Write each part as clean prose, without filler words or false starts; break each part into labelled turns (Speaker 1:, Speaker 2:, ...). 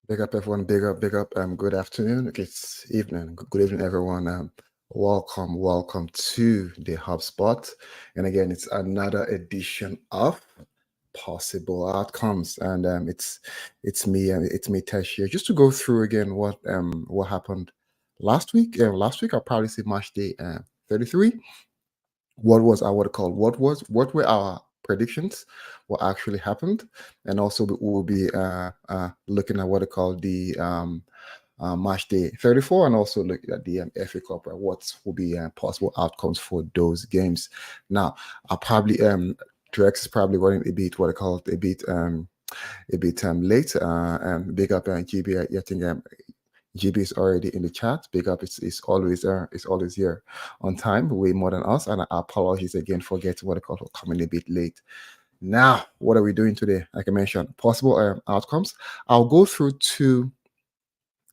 Speaker 1: Big up, everyone. Big up, big up. Good afternoon. Okay, it's evening. Good evening, everyone. Welcome to the HubSpot. And again, it's another edition of Possible Outcomes. And it's me, Tesh here, just to go through again what happened last week. Last week, I'll probably say March Day 33. What were our predictions, what actually happened, and also we will be looking at what they call the match day 34, and also look at the FA Cup, what will be possible outcomes for those games. Now, I'll probably Drex is probably running a bit what I call it, a bit late. Big up GB. I think GB is already in the chat. Big up. It's always it's always here on time, way more than us. And apologies again for getting what I call coming a bit late. Now, what are we doing today? Like I mentioned, possible outcomes. I'll go through two.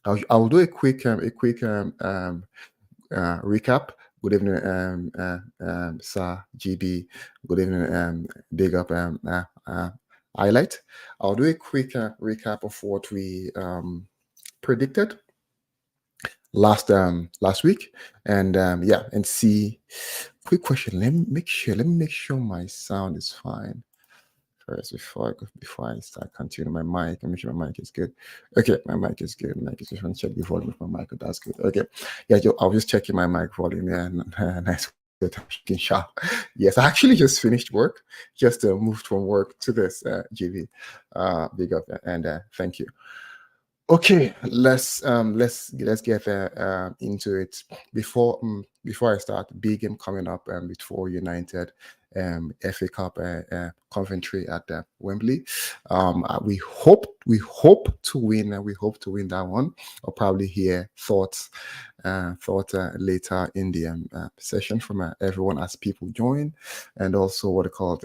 Speaker 1: I'll do a quick recap. Good evening, Sir GB. Good evening, big up, highlight. I'll do a quick recap of what we predicted last week, and and see. Quick question. Let me make sure my sound is fine first before I start continuing. My mic, make sure my mic is good. Okay, my mic is good. Just want to check the volume of my mic. That's good. Okay, yeah, I was just checking my mic volume. Yeah, nice. Sharp. Yes, I actually just finished work. Just moved from work to this GV. Big up and thank you. Okay, let's get into it. Before I start, big game coming up before United, FA Cup, Coventry at Wembley. We hope to win. We hope to win that one. I'll probably hear thoughts later in the session from everyone as people join, and also what they call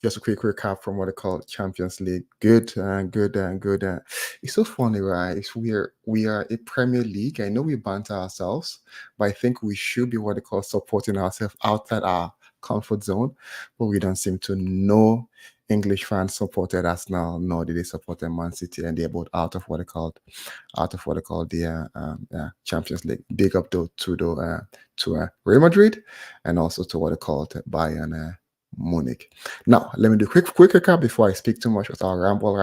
Speaker 1: just a quick recap from what I call Champions League. Good. It's so funny, right? We are a Premier League. I know we banter ourselves, but I think we should be what they call supporting ourselves outside our comfort zone. But we don't seem to know English fans supported Arsenal, nor did they support Man City, and they're both out of what they call the Champions League. Big up to Real Madrid, and also to what they call Bayern. Munich. Now, let me do quick recap before I speak too much, because I'll ramble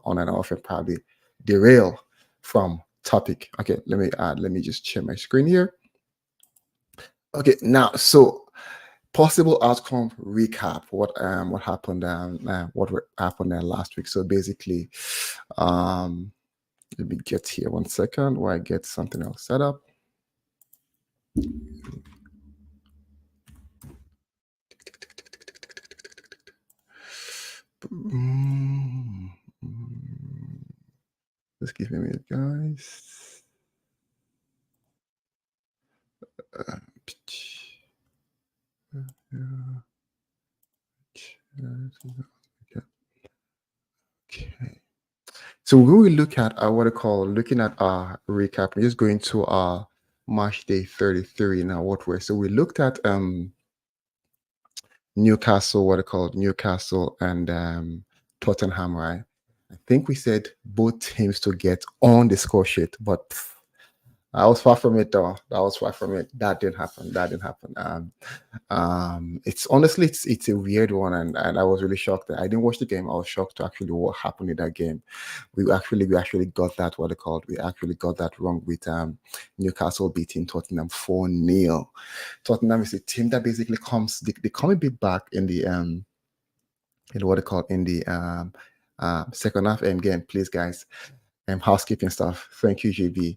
Speaker 1: on and off and probably derail from topic. Okay, let me just share my screen here. Okay, now so possible outcome recap. What happened? What happened last week? So basically, let me get here 1 second while I get something else set up. Just give me a minute, guys. Okay. So when we look at what I call looking at our recap, we're just going to our March day 33 now. So we looked at Newcastle, what I call Newcastle and Tottenham, right? I think we said both teams to get on the score sheet, but I was far from it though. That didn't happen. It's honestly it's a weird one, and I was really shocked that I didn't watch the game. I was shocked to actually what happened in that game. We actually got that what they called. We actually got that wrong with Newcastle beating Tottenham 4-0. Tottenham is a team that basically they come a bit back in the in what they call in the second half. And again, please guys, housekeeping stuff. Thank you, JB.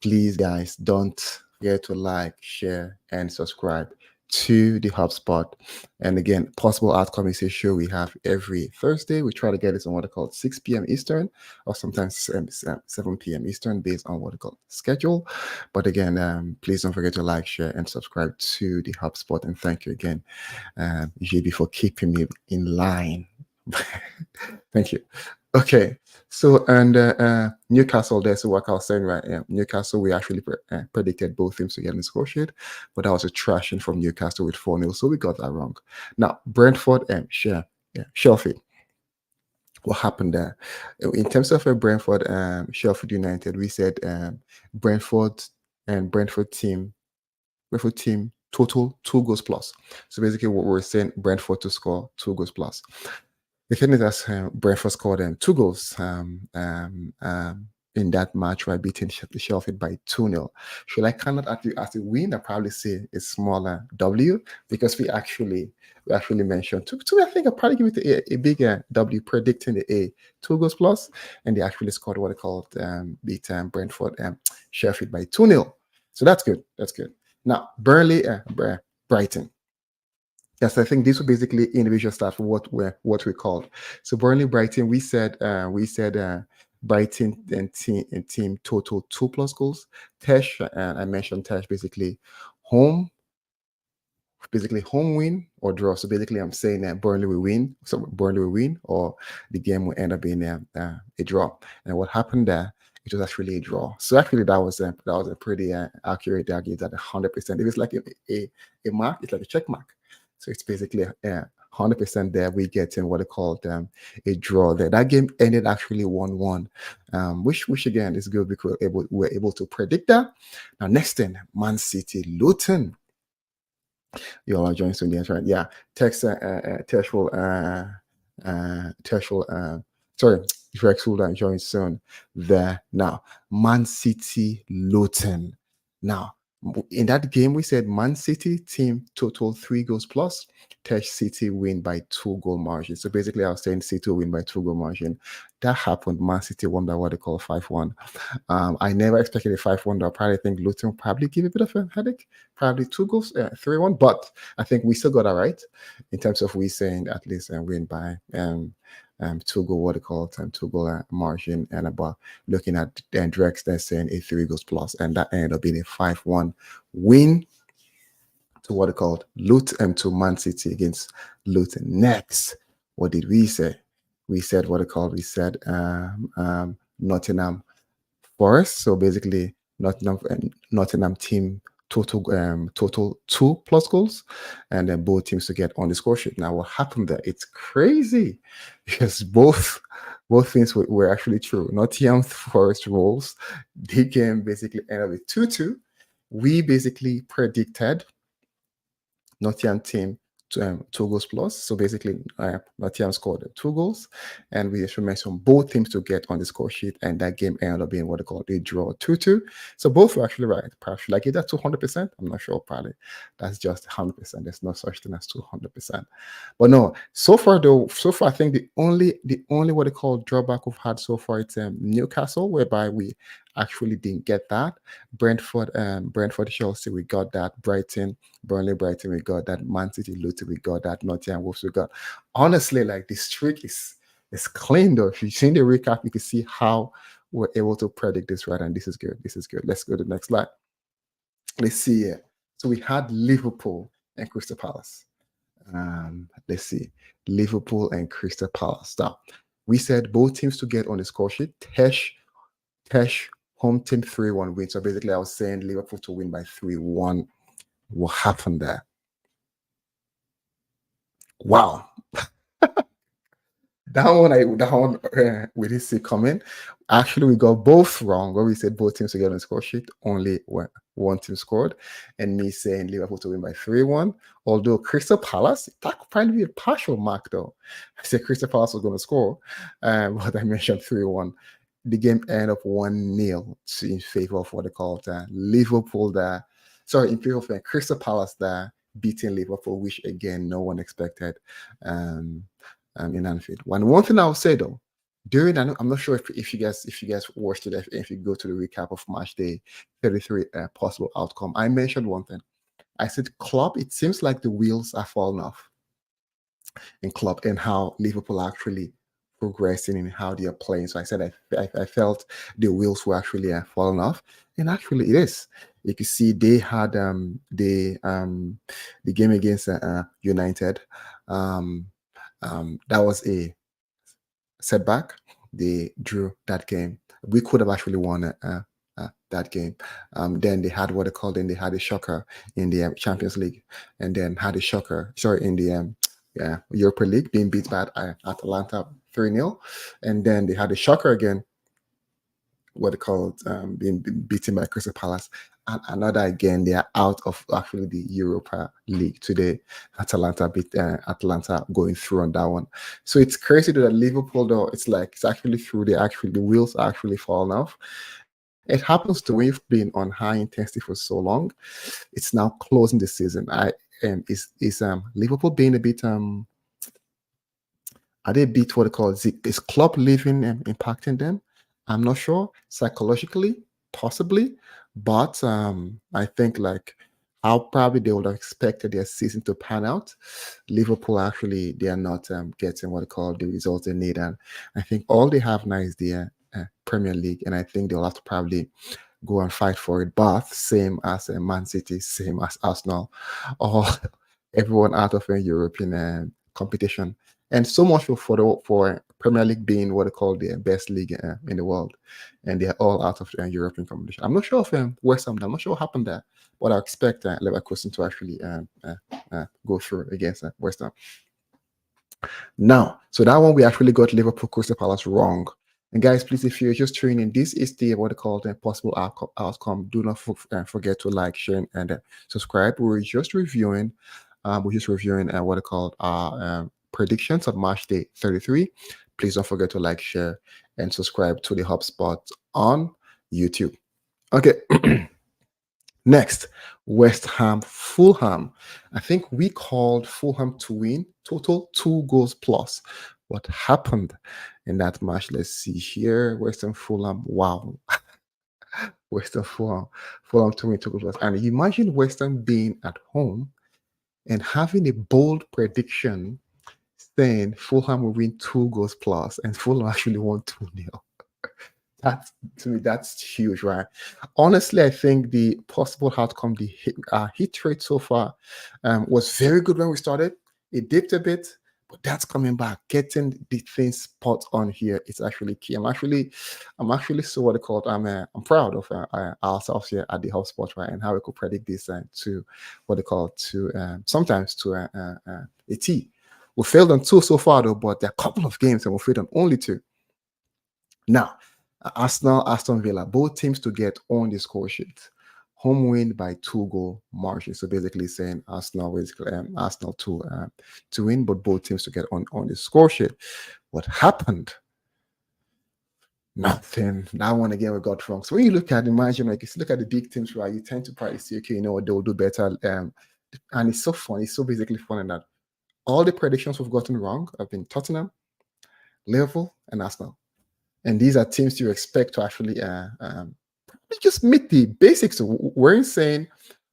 Speaker 1: Please, guys, don't forget to like, share, and subscribe to the HubSpot. And again, possible outcome is a show we have every Thursday. We try to get this on what I call 6 p.m. Eastern, or sometimes 7 p.m. Eastern, based on what I call schedule. But again, please don't forget to like, share, and subscribe to the HubSpot. And thank you again, JB, for keeping me in line. Thank you. Okay, so and Newcastle, there's what I was saying, right? Yeah, Newcastle, we actually predicted both teams to get in the score sheet, but that was a trashing from Newcastle with 4-0, so we got that wrong. Now, Brentford and Sheffield. What happened there? In terms of a Brentford, Sheffield United, we said Brentford and Brentford team total 2 goals plus. So basically, what we're saying, Brentford to score 2 goals plus. The thing is that Brentford scored 2 goals in that match by beating Sheffield by 2-0. Should I count it as a win? I probably say a smaller W because we actually mentioned two. I think I probably give it a bigger W, predicting the A 2 goals plus, and they actually scored what they called beat Brentford Sheffield by 2-0. So that's good. That's good. Now Burnley Brighton. Yes, I think this was basically individual stats for what we called. So Burnley Brighton, we said Brighton and team total 2 plus goals. Tesh, I mentioned Tesh home basically home win or draw. So basically, I'm saying that Burnley will win. So Burnley will win, or the game will end up being a draw. And what happened there? It was actually a draw. So actually, that was a pretty accurate argument at 100%. If it's like a mark, it's like a check mark. So it's basically 100% there. We get in what they call a draw there. That game ended actually 1-1, which again is good because we're able to predict that. Now next thing, Man City Luton. You all are joining soon, yes, right? Yeah. Tesh will, sorry, Rex will join soon there. Now, Man City Luton. Now, in that game, we said Man City team total 3 goals plus. Tesh City win by 2 goal margin. So basically, I was saying City win by 2 goal margin. That happened. Man City won by what they call 5-1. I never expected a 5-1. I probably think Luton will probably give a bit of a headache. Probably 2 goals, 3-1. But I think we still got that right in terms of we saying at least win by 2 goal, what they call it, 2 goal margin, and about looking at Drex, they're saying a 3 goals plus, and that ended up being a 5-1 win to what they called Luton to Man City against Luton. Next, what did we say? We said what they called. We said Nottingham Forest. So basically, Nottingham team total 2 plus goals, and then both teams to get on the score sheet. Now, what happened there? It's crazy because both things were actually true. Nottingham Forest Wolves, the game basically ended with 2-2. We basically predicted Nottingham team to 2 goals plus. So basically, Nottingham scored 2 goals, and we should mention both teams to get on the score sheet, and that game ended up being what they call a draw 2-2. So both were actually right. Perhaps should I get that 200%? I'm not sure. Probably that's just 100%. There's no such thing as 200%. But no, so far I think the only what they call drawback we've had so far it's Newcastle, whereby we actually didn't get that. Brentford Chelsea, we got that. Burnley Brighton, we got that. Man City Luton, we got that. Nottingham Wolves, we got. Honestly, like this streak is clean though. If you've seen the recap, you can see how we're able to predict this right, and this is good. This is good. Let's go to the next slide. Let's see here. So we had Liverpool and Crystal Palace. Let's see. Liverpool and Crystal Palace. Now, we said both teams to get on the score sheet. Tesh home team 3-1 win. So basically, I was saying Liverpool to win by 3-1. What happened there? Wow. That one we didn't see coming. Actually, we got both wrong. Where we said both teams to get on the score sheet, only one team scored, and me saying Liverpool to win by 3-1. Although Crystal Palace, that could probably be a partial mark though. I said Crystal Palace was going to score, but I mentioned 3-1. The game ended up 1-0 in favor of what they called Liverpool there. Sorry, in favor of Crystal Palace there, beating Liverpool, which again no one expected. In Anfield. One thing I'll say though, I'm not sure if you guys watched it, if you go to the recap of match day 33 possible outcome, I mentioned one thing. I said Klopp, it seems like the wheels are falling off in Klopp and how Liverpool are actually progressing in how they are playing. So I said I felt the wheels were actually falling off, and actually it is. You can see they had the game against United. That was a setback. They drew that game. We could have actually won that game. Then they had Then they had a shocker in the Champions League, and then had a shocker. Sorry, in the Yeah, Europa League being beat by Atalanta 3-0. And then they had a shocker again, what they called being beaten by Crystal Palace. And another again, they are out of actually the Europa League today. Atalanta beat Atalanta going through on that one. So it's crazy that Liverpool, though, it's like it's actually through. The wheels are actually falling off. It happens to when you've been on high intensity for so long. It's now closing the season. I is Liverpool being a bit are they beat what they call is club living impacting them? I'm not sure. Psychologically, possibly, but I think like how probably they would have expected their season to pan out. Liverpool actually they are not getting what they call the results they need, and I think all they have now is the Premier League, and I think they'll have to probably go and fight for it. But same as Man City, same as Arsenal, all everyone out of a European competition. And so much for Premier League being what they call the best league in the world, and they're all out of European competition. I'm not sure if West Ham. I'm not sure what happened there, but I expect Leverkusen to actually go through against West Ham. Now, so that one we actually got Liverpool Crystal Palace wrong. And guys, please, if you're just tuning in, this is the what they call the possible outcome. Do not forget to like, share, and subscribe. We're just reviewing, what they call our predictions of March Day 33. Please don't forget to like, share, and subscribe to the HubSpot on YouTube. Okay. Next, West Ham, Fulham. I think we called Fulham to win, total 2 goals plus. What happened in that match? Let's see here. West Ham, Fulham. Wow. West Ham, Fulham to win 2 goals plus. And imagine West Ham being at home and having a bold prediction saying Fulham will win 2 goals plus, and Fulham actually won 2-0. That to me, that's huge, right? Honestly, I think the possible outcome, the hit rate so far, was very good when we started. It dipped a bit, but that's coming back. Getting the things spot on here is actually key. I'm actually so what they call it. I'm proud of ourselves here at the HubSpot, right, and how we could predict this to what they call it, to sometimes to a T. We failed on 2 so far though, but there are a couple of games and we failed on only 2. Now, Arsenal, Aston Villa, both teams to get on the score sheet. Home win by 2-goal margin. So basically saying Arsenal to win, but both teams to get on the score sheet. What happened? Nothing. That one again we got wrong. So when you look at, imagine like if you look at the big teams, right, you tend to probably see, okay, you know what, they'll do better. And it's so fun. It's so basically fun in that all the predictions we've gotten wrong have been Tottenham, Liverpool, and Arsenal. And these are teams you expect to actually just meet the basics. We're saying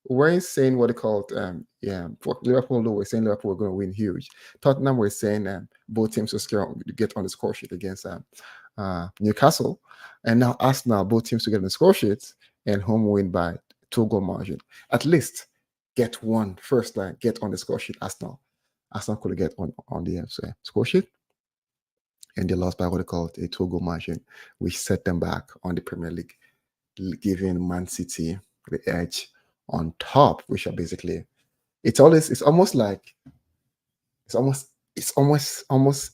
Speaker 1: what they called for Liverpool. We're saying Liverpool are going to win huge. Tottenham, we're saying both teams will get on the score sheet against Newcastle, and now Arsenal, both teams to get on the score sheet and home win by 2-goal margin. At least get one first. Get on the score sheet. Arsenal could get on the score sheet. And they lost by what they call a 2-goal margin, which set them back on the Premier League, giving Man City the edge on top, which are basically it's almost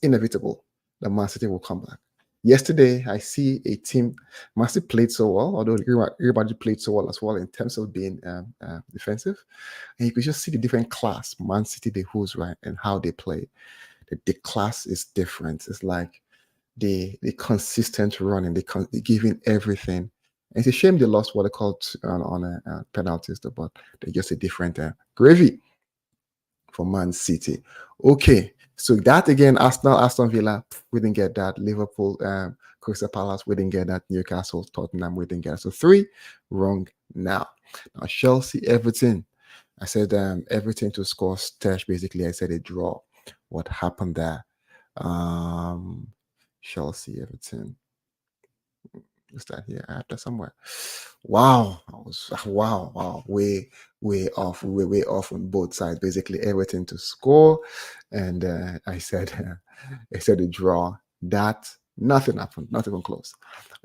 Speaker 1: inevitable that Man City will come back. Yesterday, I see a team. Man City played so well, although everybody played so well as well in terms of being defensive, and you could just see the different class Man City they who's right and how they play. The class is different. It's like the consistent running, they giving everything. And it's a shame they lost what they call on penalties, but they're just a different gravy for Man City. Okay, so that again, Arsenal, Aston Villa, we didn't get that. Liverpool, Crystal Palace, we didn't get that. Newcastle, Tottenham, we didn't get that. So 3 wrong now. Now Chelsea, Everton. I said everything to score stash. Basically, I said a draw. What happened there? Chelsea, Everton. Is that here? I have that somewhere. Wow, way off, way off on both sides. Basically, everything to score, and I said a draw. That nothing happened, not even close.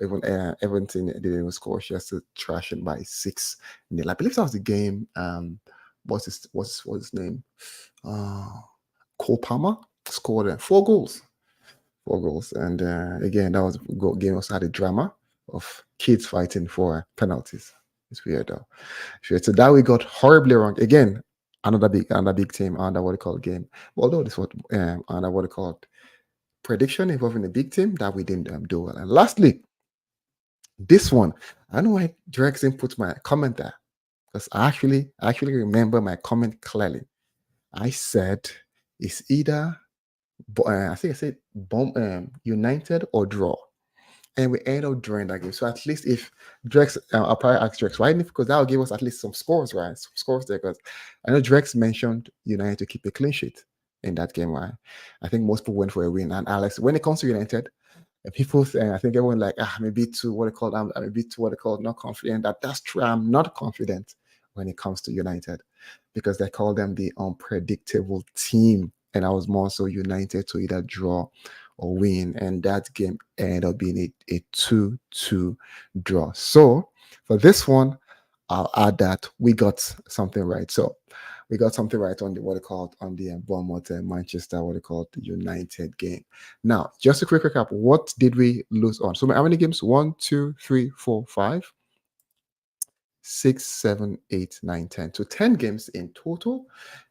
Speaker 1: Even Everton didn't even score. She has to trash it by 6-0. I believe that was the game. What's his name? Cole Palmer scored 4 goals. 4 goals. And again, that was game also had a drama of kids fighting for penalties. It's weird though. So that we got horribly wrong. Again, another big team under what they call game. Although this was under what they called prediction involving a big team that we didn't do well. And lastly, this one, I don't know why Drexen put my comment there, because I actually remember my comment clearly. I said it's either I think I said United or draw, and we end up drawing that game. So at least if Drex, I'll probably ask Drex, why? Because that will give us at least some scores, right? Some scores there, because I know Drex mentioned United to keep a clean sheet in that game, right? I think most people went for a win. And Alex, when it comes to United, people say, I think everyone like, I'm a bit too what they call, I'm a bit too what they call not confident. That's true. I'm not confident when it comes to United, because they call them the unpredictable team. And I was more so United to either draw or win. And that game ended up being a 2-2 draw. So for this one, I'll add that we got something right. So we got something right on the what they called on the Bournemouth and Manchester, what they called the United game. Now, just a quick recap. What did we lose on? So how many games? 1, 2, 3, 4, 5, 6, 7, 8, 9, 10. So 10 games in total.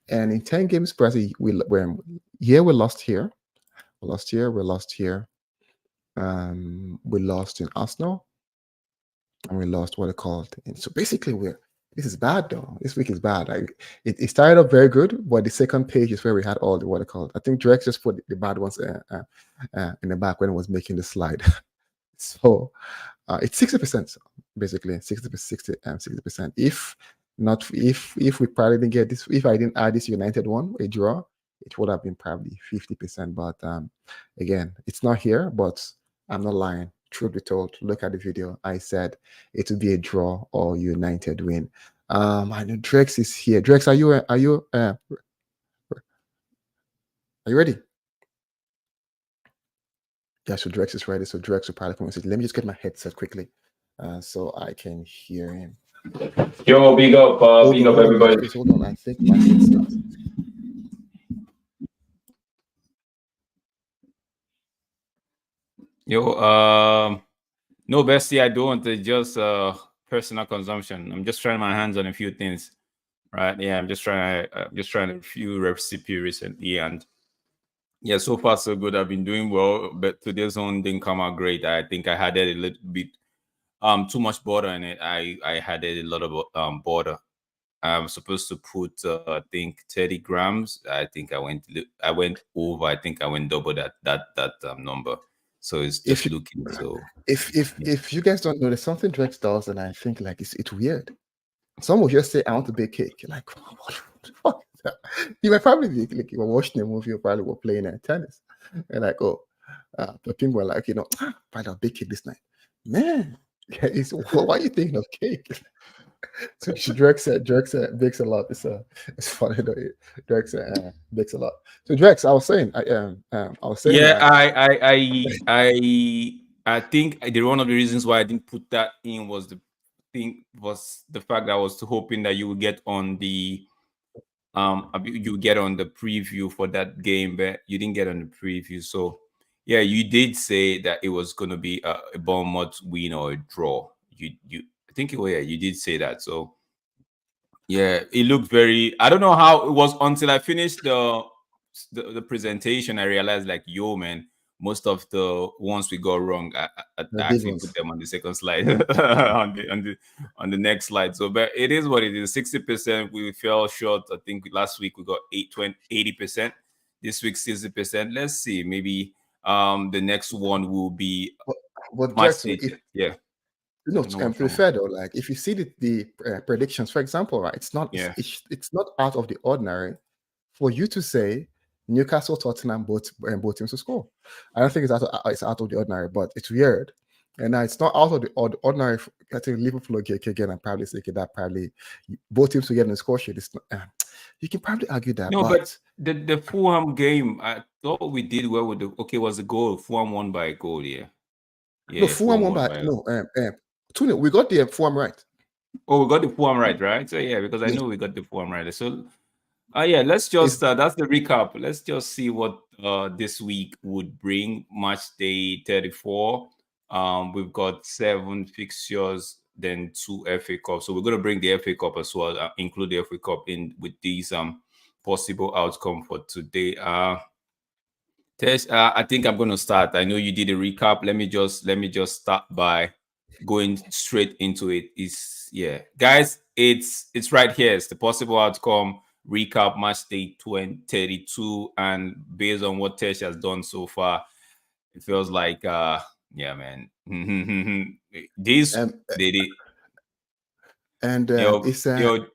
Speaker 1: And in 10 games, Brazil, we lost here. We lost here. We lost here. We lost in Arsenal. And we lost what they called. And so basically, this is bad though. This week is bad. It started up very good, but the second page is where we had all the what they called. I think Drex just put the bad ones in the back when it was making the slide. So it's 60%, basically 60%. If we probably didn't get this, if I didn't add this United one, a draw, it would have been probably 50%. But again, it's not here, but I'm not lying. Truth be told, look at the video. I said it would be a draw or United win. I know Drex is here. Drex, are you ready? Yeah, so Drex is ready. So Drex will probably come and say, let me just get my headset quickly so I can hear him.
Speaker 2: Yo, big up everybody.
Speaker 1: Please hold on. I think my headset.
Speaker 2: Yo, no, bestie, I don't. It's just personal consumption. I'm just trying my hands on a few things, right? Yeah, I'm just trying a few recipe recently, and yeah, so far so good. I've been doing well, but today's one didn't come out great. I think I had a little bit too much butter in it. I had a lot of butter. I'm supposed to put I think 30 grams. I think I went over. I think I went double that number. So it's just looking so.
Speaker 1: If you guys don't know, there's something Drex does, and I think like it's weird. Some will just say, "I want to bake cake." You're like, what the fuck is that? You might probably be like, you were watching a movie, or probably were playing tennis, and like, oh, the people were like, probably I'll bake cake this night, man. Yeah, why are you thinking of cake? So Drex bakes a lot. It's funny though. Drex bakes a lot. So Drex, I was saying,
Speaker 2: Yeah, I think one of the reasons why I didn't put that in was the fact that I was hoping that you would get on the preview for that game, but you didn't get on the preview. So yeah, you did say that it was going to be a Bournemouth win or a draw. I think you did say that. So yeah, it looked very. I don't know how it was until I finished the presentation. I realized like, yo, man, most of the ones we got wrong, I actually put them on the second slide, on the next slide. So, but it is what it is. 60%. We fell short. I think last week we got 80%. This week 60%. Let's see. Maybe the next one will be.
Speaker 1: What Jackson?
Speaker 2: Yeah.
Speaker 1: No, to be fair though, like if you see the predictions, for example, right, it's not out of the ordinary for you to say Newcastle, Tottenham, both teams to score. I don't think it's out of the ordinary, but it's weird. And it's not out of the ordinary. I think Liverpool again, and probably say that probably both teams to get in the score sheet. It's not, you can probably argue that.
Speaker 2: No, but the Fulham game, I thought we did well with was the goal. Fulham won by a goal, yeah.
Speaker 1: No, Fulham won by 2-0. We got the Fulham right.
Speaker 2: Oh, we got the Fulham right? So yeah, because I know we got the Fulham right. So Yeah, let's
Speaker 1: It's
Speaker 2: just that's the recap. Let's just see what this week would bring. Match day 34. We've got 7 fixtures, then 2 FA Cup. So we're gonna bring the FA Cup as well, include the FA Cup in with these possible outcome for today. Tesh, I think I'm gonna start. I know you did a recap. Let me just start by going straight into it. Is yeah, guys, it's right here. It's the possible outcome recap match day 2032, and based on what Tesh has done so far, it feels like yeah, man. This
Speaker 1: um
Speaker 2: did it.
Speaker 1: and
Speaker 2: Yo, yo,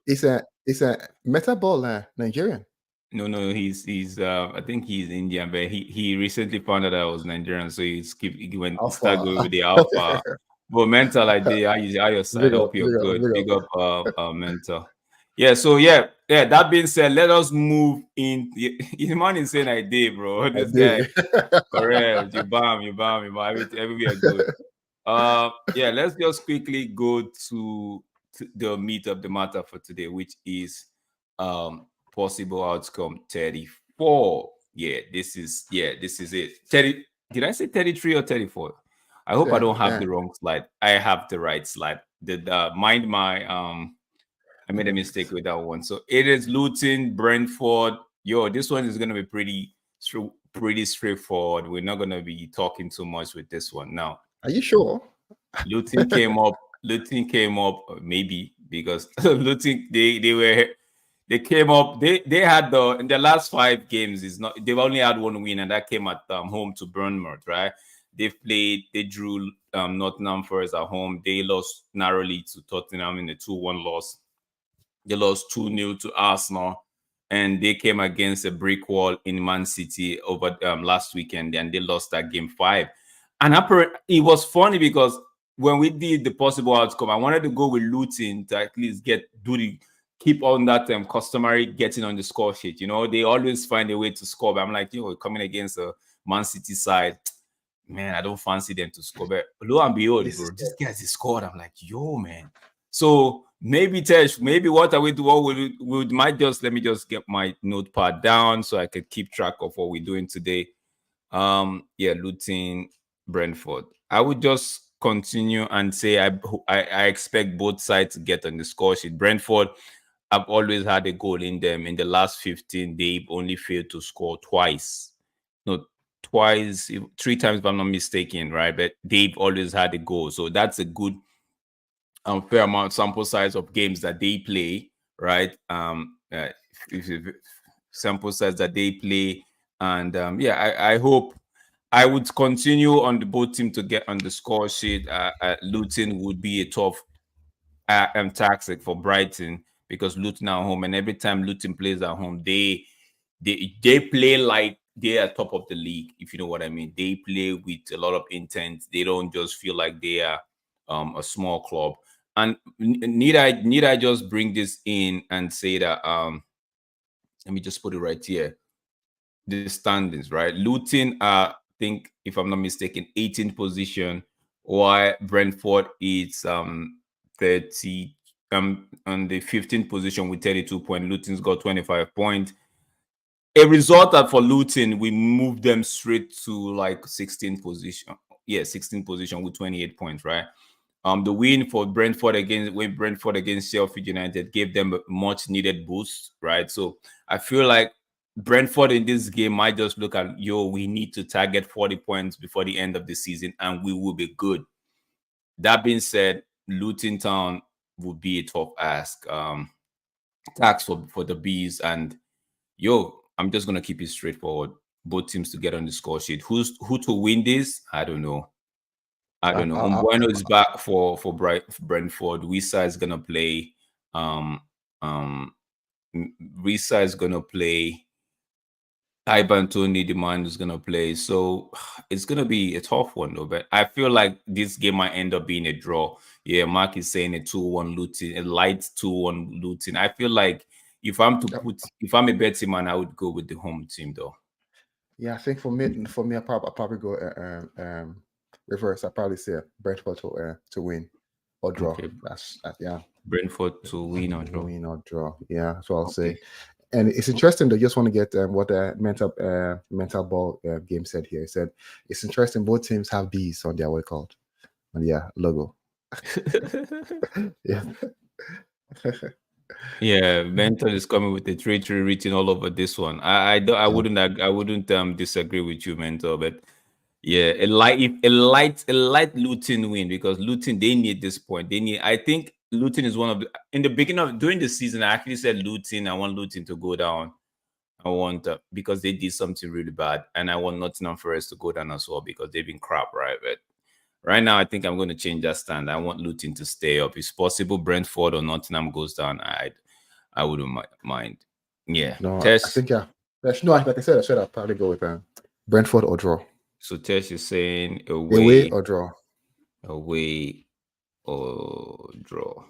Speaker 1: it's a meta ball Nigerian.
Speaker 2: no, he's I think he's Indian, but he recently found out I was Nigerian, so he went he started
Speaker 1: Alpha.
Speaker 2: going with the alpha. But mental idea, how your side?
Speaker 1: Big
Speaker 2: I
Speaker 1: up,
Speaker 2: hope you're
Speaker 1: big up,
Speaker 2: good.
Speaker 1: big
Speaker 2: Big
Speaker 1: up.
Speaker 2: up mental. Yeah, so yeah. That being said, let us move in. The man is saying I did, bro.
Speaker 1: I
Speaker 2: This guy,
Speaker 1: did.
Speaker 2: correct. You bam. Everywhere good. Yeah, let's just quickly go to the meat of the matter for today, which is possible outcome 34. This is it. 30, did I say 33 or 34? I hope I don't have the
Speaker 1: Damn.
Speaker 2: wrong slide. I have the right slide. Mind my I made a mistake with that one. So it is Luton, Brentford. Yo, this one is gonna be pretty straightforward. We're not gonna be talking too much with this one now.
Speaker 1: Are you sure?
Speaker 2: Luton came up. Luton came up maybe because Luton they came up. They had the in the last 5 games is not they've only had one win and that came at home to Bournemouth, right? They drew Nottingham Forest at home. They lost narrowly to Tottenham in a 2-1 loss. They lost 2-0 to Arsenal, and they came against a brick wall in Man City over last weekend, and they lost that game 5. And it was funny because when we did the possible outcome, I wanted to go with Luton to at least keep on that customary getting on the score sheet. You know, they always find a way to score. But I'm like, coming against a Man City side, man, I don't fancy them to score. But lo and behold,
Speaker 1: This
Speaker 2: bro,
Speaker 1: is
Speaker 2: these guys they scored. I'm like, yo, man. So maybe Tesh, maybe what are we do? What we might just let me just get my notepad down so I could keep track of what we're doing today. Yeah, Luton, Brentford. I would just continue and say I expect both sides to get on the score sheet. Brentford, I've always had a goal in them. In the last 15, they've only failed to score twice. No, twice, 3 times, if I'm not mistaken, right? But they've always had a goal. So that's a good fair amount sample size of games that they play, right? Sample size that they play, and yeah, I hope I would continue on the both team to get on the score sheet. Luton would be a tough tactic for Brighton because Luton are home, and every time Luton plays at home, they play like they are top of the league, if you know what I mean. They play with a lot of intent. They don't just feel like they are a small club. And need I just bring this in and say that let me just put it right here. The standings, right? Luton are, I think, if I'm not mistaken, 18th position, while Brentford is 30 on the 15th position with 32 points. Luton's got 25 points. A result that for Luton, we moved them straight to like 16th position. Yeah, 16th position with 28 points, right? The win for Brentford against Sheffield United gave them a much needed boost, right? So I feel like Brentford in this game might just look at, we need to target 40 points before the end of the season and we will be good. That being said, Luton Town would be a tough ask. Tax for the bees, and I'm just gonna keep it straightforward. Both teams to get on the score sheet. Who to win this? I don't know. I
Speaker 1: I,
Speaker 2: don't know.
Speaker 1: I,
Speaker 2: Umbueno is back for Brentford. Wisa is gonna play. Um, um, Wisa is gonna play. Ivan Tony demand is gonna play. So it's gonna be a tough one though. But I feel like this game might end up being a draw. Yeah, Mark is saying a 2-1 Luton, a light 2-1 Luton. I feel like if I'm a betting man, I would go with the home team though.
Speaker 1: yeah, I think for me, I probably go reverse. I probably say Brentford to win or draw.
Speaker 2: Okay.
Speaker 1: That's yeah,
Speaker 2: Brentford to win or draw.
Speaker 1: win or draw. Yeah, that's what I'll
Speaker 2: Okay.
Speaker 1: say. And it's interesting. They just want to get what the mental ball game said here. It said it's interesting. Both teams have bees on their what it called on their logo. Yeah.
Speaker 2: Yeah, Mental is coming with the 3-3 written all over this one. I don't I
Speaker 1: Yeah.
Speaker 2: wouldn't I wouldn't disagree with you, Mental, but yeah, a light Luton win because Luton they need this point. They need. I think Luton is one of the in the beginning of during the season. I actually said Luton. I want Luton to go down. I want because they did something really bad, and I want Nottingham Forest to go down as well because they've been crap, right? But right now, I think I'm going to change that stand. I want Luton to stay up. If possible, Brentford or Nottingham goes down. I wouldn't mind. Yeah,
Speaker 1: No, I
Speaker 2: Tess.
Speaker 1: think yeah. No, like I said, I said I'll probably go with Brentford or draw.
Speaker 2: So Tess is saying
Speaker 1: Away
Speaker 2: away,
Speaker 1: or draw.
Speaker 2: away or draw.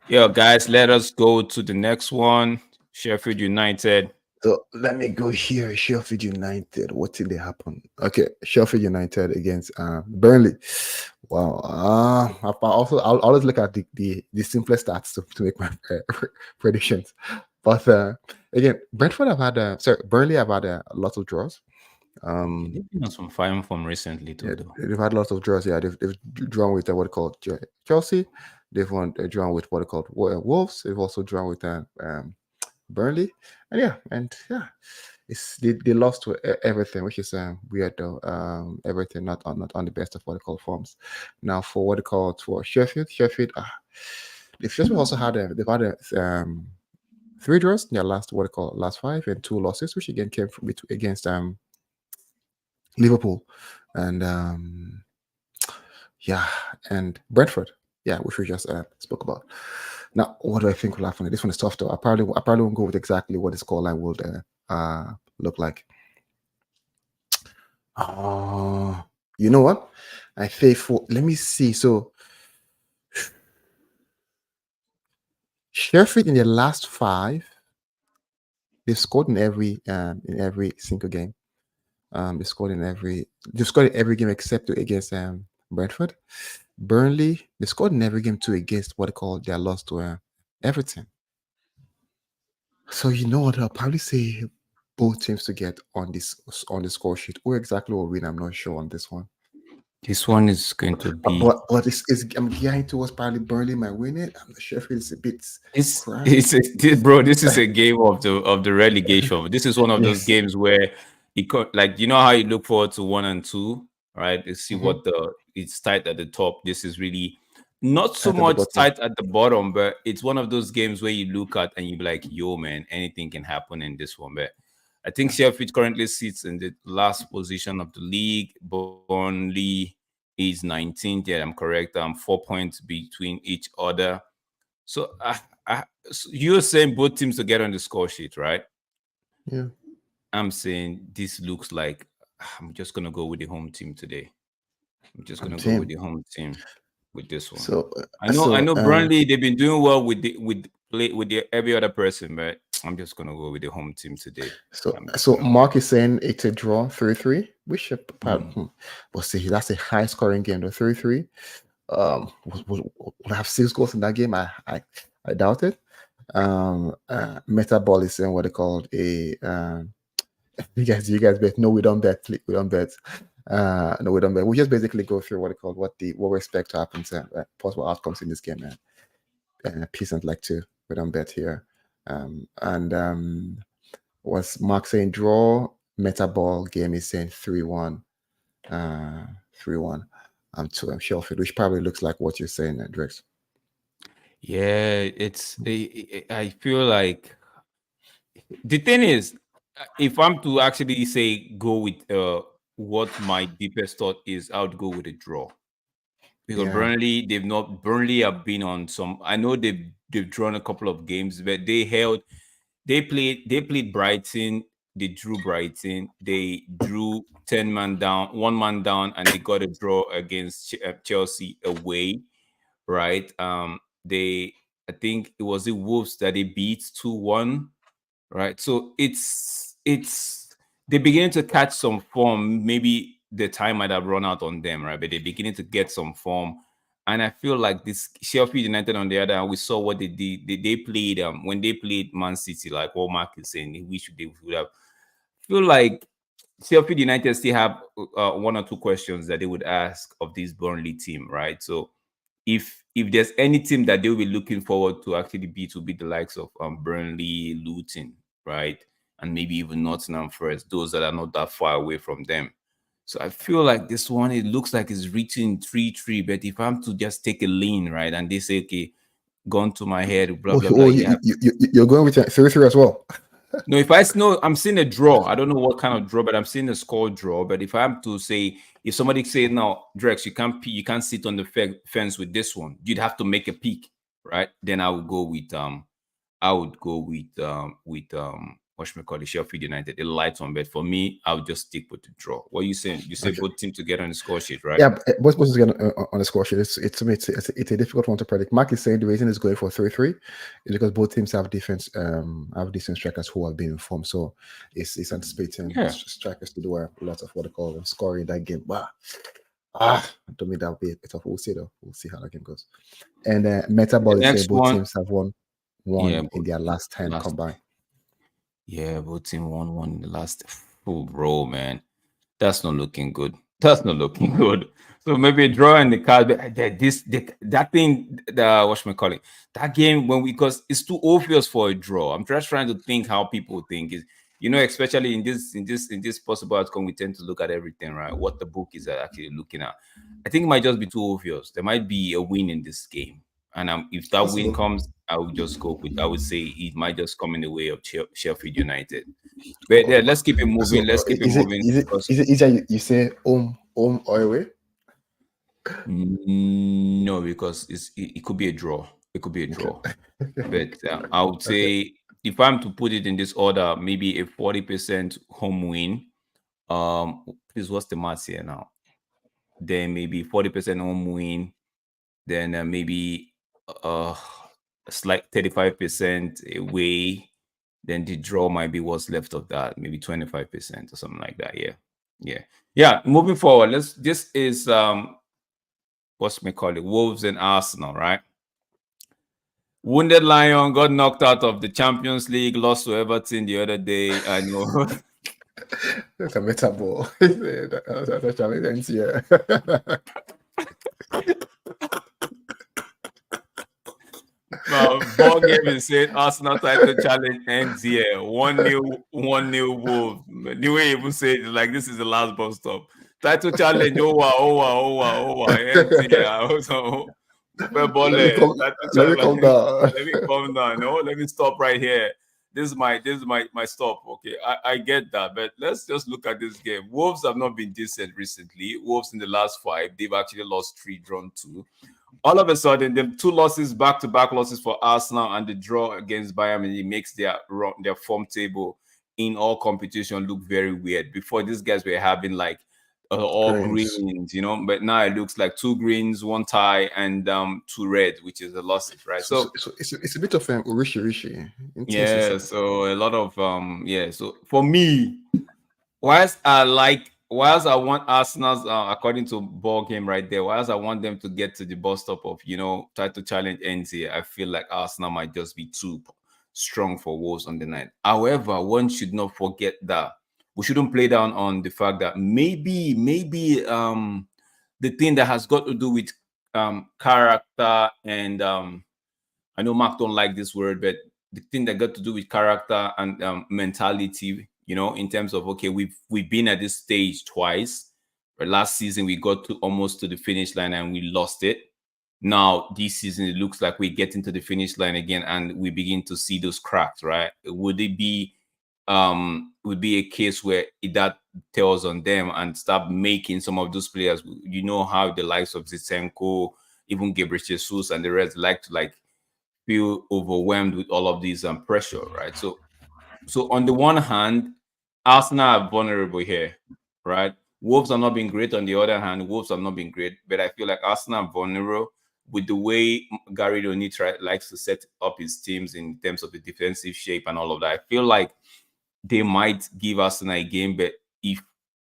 Speaker 2: Yo, guys, let us go to the next one. Sheffield United.
Speaker 1: So let me go here. Sheffield United. What did they happen? Okay, Sheffield United against Burnley. Wow. I'll always look at the simplest stats to make my predictions. But again, Brentford have had Burnley have had a lot of draws.
Speaker 2: Yeah, they've been on some fire form recently too,
Speaker 1: Yeah,
Speaker 2: though.
Speaker 1: they've had lots of draws. Yeah, they've drawn with what they call Chelsea. They've won drawn with what they called Wolves. They've also drawn with Burnley, and yeah, they lost to everything, which is weird though. Everything not on the best of what they call forms. Now for what they call for Sheffield, they've just also had they've had three draws in their last what they call last five and two losses, which again came from against Liverpool and yeah, and Brentford, yeah, which we just spoke about. Now, what do I think will happen? This one is tough though. I probably won't go with exactly what the scoreline will look like. Uh, you know what? I say for let me see. So Sheffield in their last five, they've scored in every single game. They've scored in every game except against Brentford. Burnley, they scored in every game too against what they call their loss to Everton. So you know what? I'll probably say both teams to get on the score sheet. Who exactly will win? I'm not sure on this one.
Speaker 2: This one is going to be
Speaker 1: But I'm gearing towards probably Burnley might win it. I'm not sure if it's a bit
Speaker 2: this.
Speaker 1: cramped.
Speaker 2: Bro. This is a game of the relegation. This is one of those
Speaker 1: Yes.
Speaker 2: games where like you know how you look forward to 1 and 2, right? You see
Speaker 1: Mm-hmm.
Speaker 2: what the it's tight at the top. This is really not so
Speaker 1: Tight at the
Speaker 2: much
Speaker 1: bottom.
Speaker 2: tight at the bottom, but it's one of those games where you look at and you be like, "Yo, man, anything can happen in this one." But I think Sheffield currently sits in the last position of the league. Burnley is 19th. Yeah, I'm correct. 4 points between each other. So, so you're saying both teams to get on the score sheet, right?
Speaker 1: Yeah,
Speaker 2: I'm saying this looks like I'm just gonna go with the home team today. I'm just
Speaker 1: I'm
Speaker 2: gonna go with
Speaker 1: team.
Speaker 2: the home team with this one.
Speaker 1: So
Speaker 2: I
Speaker 1: so
Speaker 2: know Burnley they've been doing well with every other person, but I'm just gonna go with the home team today. I'm just
Speaker 1: so
Speaker 2: gonna go.
Speaker 1: Mark is saying it's a draw 3-3. We should
Speaker 2: Mm.
Speaker 1: but see that's a high scoring game, the 3-3. Will have six goals in that game. I doubt it. Metaball is saying what they call a you guys bet. No, we don't bet. We don't bet. No, we don't bet. We just basically go through what they call what we expect to happen to possible outcomes in this game, man. Peasant like to we don't bet here. And was Mark saying draw? Metaball game is saying 3-1. 3-1. To Sheffield, which probably looks like what you're saying, Drex.
Speaker 2: Yeah, I feel like the thing is, if I'm to actually say go with what my deepest thought is, I would go with a draw because
Speaker 1: Yeah,
Speaker 2: Burnley have been on some. I know they've drawn a couple of games, but they played Brighton. They drew Brighton. They drew 10 man down, 1 man down, and they got a draw against Chelsea away. Right? They I think it was the Wolves that they beat 2-1. Right? So it's they're beginning to catch some form. Maybe the time might have run out on them, right? But they're beginning to get some form. And I feel like this Sheffield United on the other hand, we saw what they did. They played when they played Man City, like what Mark is saying, they would have feel like Sheffield United still have one or two questions that they would ask of this Burnley team, right? So if there's any team that they'll be looking forward to actually beat, will be the likes of Burnley, Luton, right, and maybe even Nottingham Forest, those that are not that far away from them. So I feel like this one, it looks like it's reaching 3-3. But if I'm to just take a lean, right, and they say, okay, gone to my head, blah
Speaker 1: Oh,
Speaker 2: blah blah, yeah.
Speaker 1: you're going with 3-3 as well.
Speaker 2: No, if I know, I'm seeing a draw. I don't know what kind of draw, but I'm seeing a score draw. But if I'm to say, if somebody say now, Drex, you can't sit on the fence with this one. You'd have to make a pick, right? Then I would go what should we call it, Sheffield United, a light one. But for me, I would just stick with the draw. What are you saying? You say
Speaker 1: Okay.
Speaker 2: both teams together on the score sheet, right?
Speaker 1: Yeah, both is going on the score sheet. It's a difficult one to predict. Mark is saying the reason it's going for 3-3 is because both teams have decent strikers who have been informed. So it's anticipating strikers to do a lot of what they call scoring that game. Wow. To me that'll be a bit of. We'll see though. We'll see how that game goes. And
Speaker 2: The
Speaker 1: Metaball is saying
Speaker 2: next
Speaker 1: both
Speaker 2: one,
Speaker 1: teams have won
Speaker 2: yeah,
Speaker 1: in their last 10
Speaker 2: last,
Speaker 1: combined.
Speaker 2: yeah, both team won one in the last. Oh, bro, man. That's not looking good. That's not looking good. So maybe a draw in the card. But that thing, the what should we call it? That game when because it's too obvious for a draw. I'm just trying to think how people think is. Especially in this possible outcome, we tend to look at everything, right? What the book is actually looking at. I think it might just be too obvious. There might be a win in this game, and if that win
Speaker 1: Possible.
Speaker 2: comes, I would just go with. I would say it might just come in the way of Sheffield United. But yeah, let's keep it
Speaker 1: So
Speaker 2: moving. Let's keep it
Speaker 1: is it
Speaker 2: moving
Speaker 1: is it
Speaker 2: because
Speaker 1: is it easier you say home or away?
Speaker 2: no, because it could be a draw. It could be a
Speaker 1: Okay.
Speaker 2: draw. But I would
Speaker 1: Okay.
Speaker 2: say if I'm to put it in this order, maybe a 40% home win. Please, what's the maths here now? Then maybe 40% home win. Then maybe uh, a slight 35% away. Then the draw might be what's left of that, maybe 25% or something like that. Yeah, yeah, yeah. Moving forward, this is what's me call it, Wolves and Arsenal, right? Wounded Lion got knocked out of the Champions League, lost to Everton the other day. I know.
Speaker 1: That's a metaball. That's a challenge. Yeah.
Speaker 2: Ball game is saying Arsenal title challenge ends here. 1-0 Wolves. The way you even say it, like this is the last bus stop. Title challenge over. Ends here. So,
Speaker 1: let me come.
Speaker 2: title
Speaker 1: Let me
Speaker 2: challenge.
Speaker 1: come down.
Speaker 2: Let me come down. No, let me stop right here. This is my stop. Okay, I get that, but let's just look at this game. Wolves have not been decent recently. Wolves in the last five, they've actually lost 3, drawn 2. All of a sudden, the 2 losses, back-to-back losses for Arsenal, and the draw against Bayern Munich makes their form table in all competition look very weird. Before, these guys were having like all
Speaker 1: Greens.
Speaker 2: greens, but now it looks like 2 greens, 1 tie, and 2 red, which is the losses, right? So
Speaker 1: It's a bit of rishi
Speaker 2: yeah,
Speaker 1: inside.
Speaker 2: so a lot of yeah. So for me, whilst I want Arsenal's according to ball game right there, whilst I want them to get to the bus stop of title challenge ends here, I feel like Arsenal might just be too strong for Wolves on the night. However, one should not forget that we shouldn't play down on the fact that maybe the thing that has got to do with character and I know Mark don't like this word, but the thing that got to do with character and mentality, in terms of okay, we've been at this stage twice. But last season we got to almost to the finish line and we lost it. Now this season it looks like we get into the finish line again and we begin to see those cracks, right? Would be a case where that tells on them and start making some of those players, how the likes of Zizenko, even Gabriel Jesus and the rest like to feel overwhelmed with all of these pressure, right? So on the one hand, Arsenal are vulnerable here, right? Wolves are not being great. On the other hand, Wolves have not been great, but I feel like Arsenal are vulnerable with the way Gary O'Neill likes to set up his teams in terms of the defensive shape and all of that. I feel like they might give Arsenal a game, but if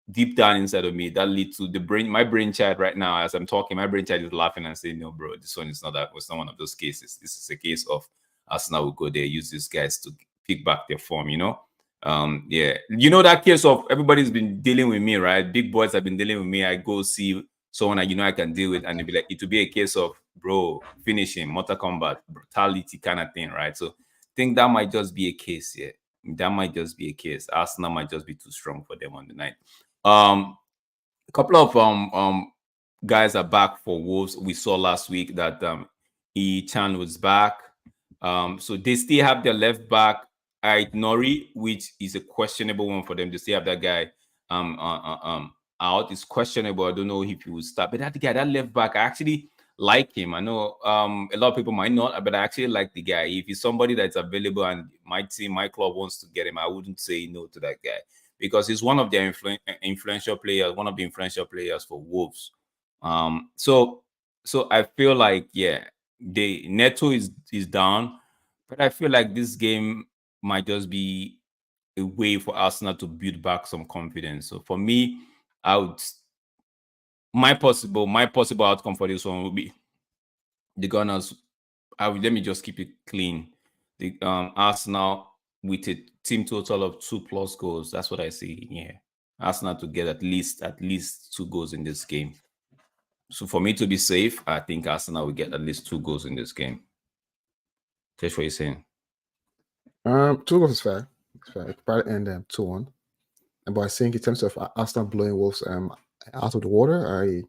Speaker 2: deep down inside of me, that lead to the brain. My brain child right now, as I'm talking, my brain child is laughing and saying, "No, bro, this one is not that. It's not one of those cases. This is a case of Arsenal will go there, use these guys to pick back their form." Yeah, that case of everybody's been dealing with me, right? Big boys have been dealing with me. I go see someone I can deal with, and it will be a case of, bro, finishing Mortal Kombat brutality kind of thing, right? So I think that might just be a case here. That might just be a case. Arsenal might just be too strong for them on the night. A couple of guys are back for Wolves. We saw last week that E Chan was back. So they still have their left back Nori, which is a questionable one for them. To still have that guy out. It's questionable. I don't know if he will start. But that guy, that left back, I actually like him. I know a lot of people might not, but I actually like the guy. If he's somebody that's available and my team, my club wants to get him, I wouldn't say no to that guy, because he's one of their influential players, one of the influential players for Wolves. So I feel like, yeah, the Neto is down, but I feel like this game might just be a way for Arsenal to build back some confidence. So for me, I would my possible outcome for this one would be the Gunners. Let me just keep it clean. The Arsenal with a team total of 2+ goals. That's what I see. Yeah, Arsenal to get at least 2 goals in this game. So for me to be safe, I think Arsenal will get at least 2 goals in this game. That's what you're saying.
Speaker 1: 2 goals is fair. It's fair. It could probably end 2-1. But I think in terms of Arsenal blowing Wolves out of the water, I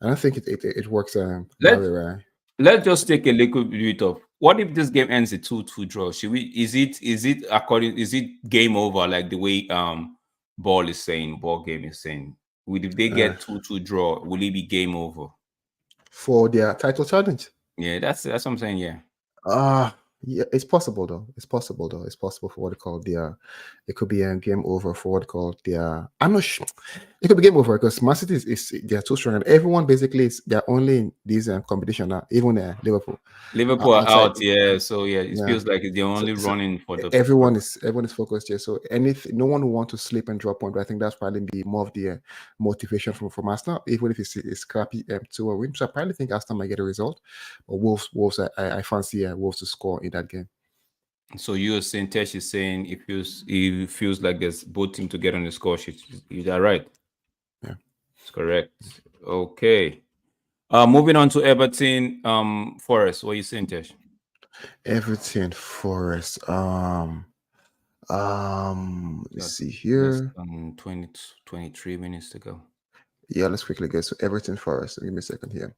Speaker 1: don't think it works that
Speaker 2: Let
Speaker 1: way, right?
Speaker 2: Let's just take a little bit of, what if this game ends a 2-2 draw? Should we? Is it game over, like the way ball game is saying? If they get 2-2 draw, will it be game over?
Speaker 1: For their title challenge.
Speaker 2: Yeah, that's what I'm saying. Yeah.
Speaker 1: Yeah, it's possible though. It's possible for what they call it could be a game over for what they call I'm not sure. It could be game over because Man City is they're too strong, and everyone basically they're only in this competition now. Even Liverpool
Speaker 2: Liverpool are
Speaker 1: outside.
Speaker 2: out, yeah. So yeah, it
Speaker 1: Yeah.
Speaker 2: feels like they're only
Speaker 1: So
Speaker 2: running for the.
Speaker 1: everyone is focused here. So no one will want to slip and drop point. But I think that's probably be more of the motivation from Arsenal, even if it's crappy to a win. So I probably think Arsenal might get a result. But Wolves, I fancy Wolves to score in that game.
Speaker 2: So you're saying Tesh is saying it feels like there's both teams to get on the score sheet. Is that right?
Speaker 1: Yeah,
Speaker 2: it's correct. Okay. Moving on to Everton, Forest. What are you saying, Tesh?
Speaker 1: Everton Forest. Let's see
Speaker 2: Less
Speaker 1: here.
Speaker 2: 23 minutes to go.
Speaker 1: Yeah, let's quickly get to Everton Forest. Give me a second here.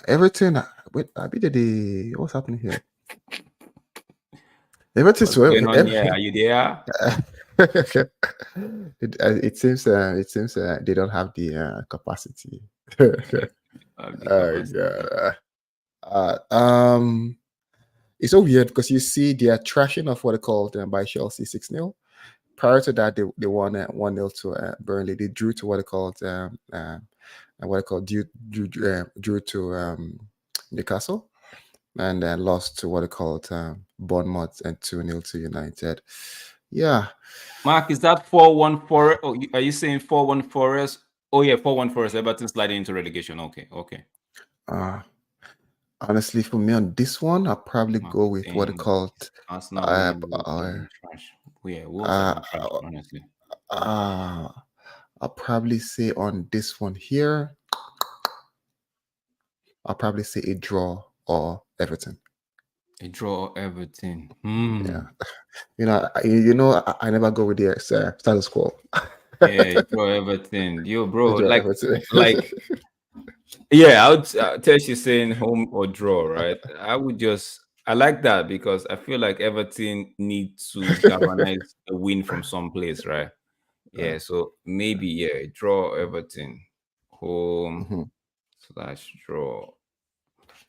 Speaker 1: Everton. Wait, I be the what's happening here? Everton.
Speaker 2: What's going on here? Are you there?
Speaker 1: It seems they don't have the capacity. It's so weird because you see they are trashing of what they called by Chelsea 6-0. Prior to that, they won 1-0 to Burnley. They drew to what they called drew to Newcastle, and then lost to what they called Bournemouth and 2-0 to United. Yeah.
Speaker 2: Mark, is that 4-1 Forest? Oh, are you saying 4-1 Forest? Oh yeah, 4-1 Forest. Everton sliding into relegation. Okay.
Speaker 1: Honestly, for me on this one, I'll probably go with what they called
Speaker 2: Arsenal. Yeah, Wolves are trash, honestly.
Speaker 1: I'll probably say on this one here, I'll probably say a draw or Everton.
Speaker 2: A draw or Everton.
Speaker 1: Yeah. I never go with the status quo.
Speaker 2: Yeah, draw Everton. Yo, bro, like yeah, I would tell you saying home or draw, right? I like that because I feel like Everton need to galvanize a win from someplace, right? Yeah, so maybe draw Everton home / draw.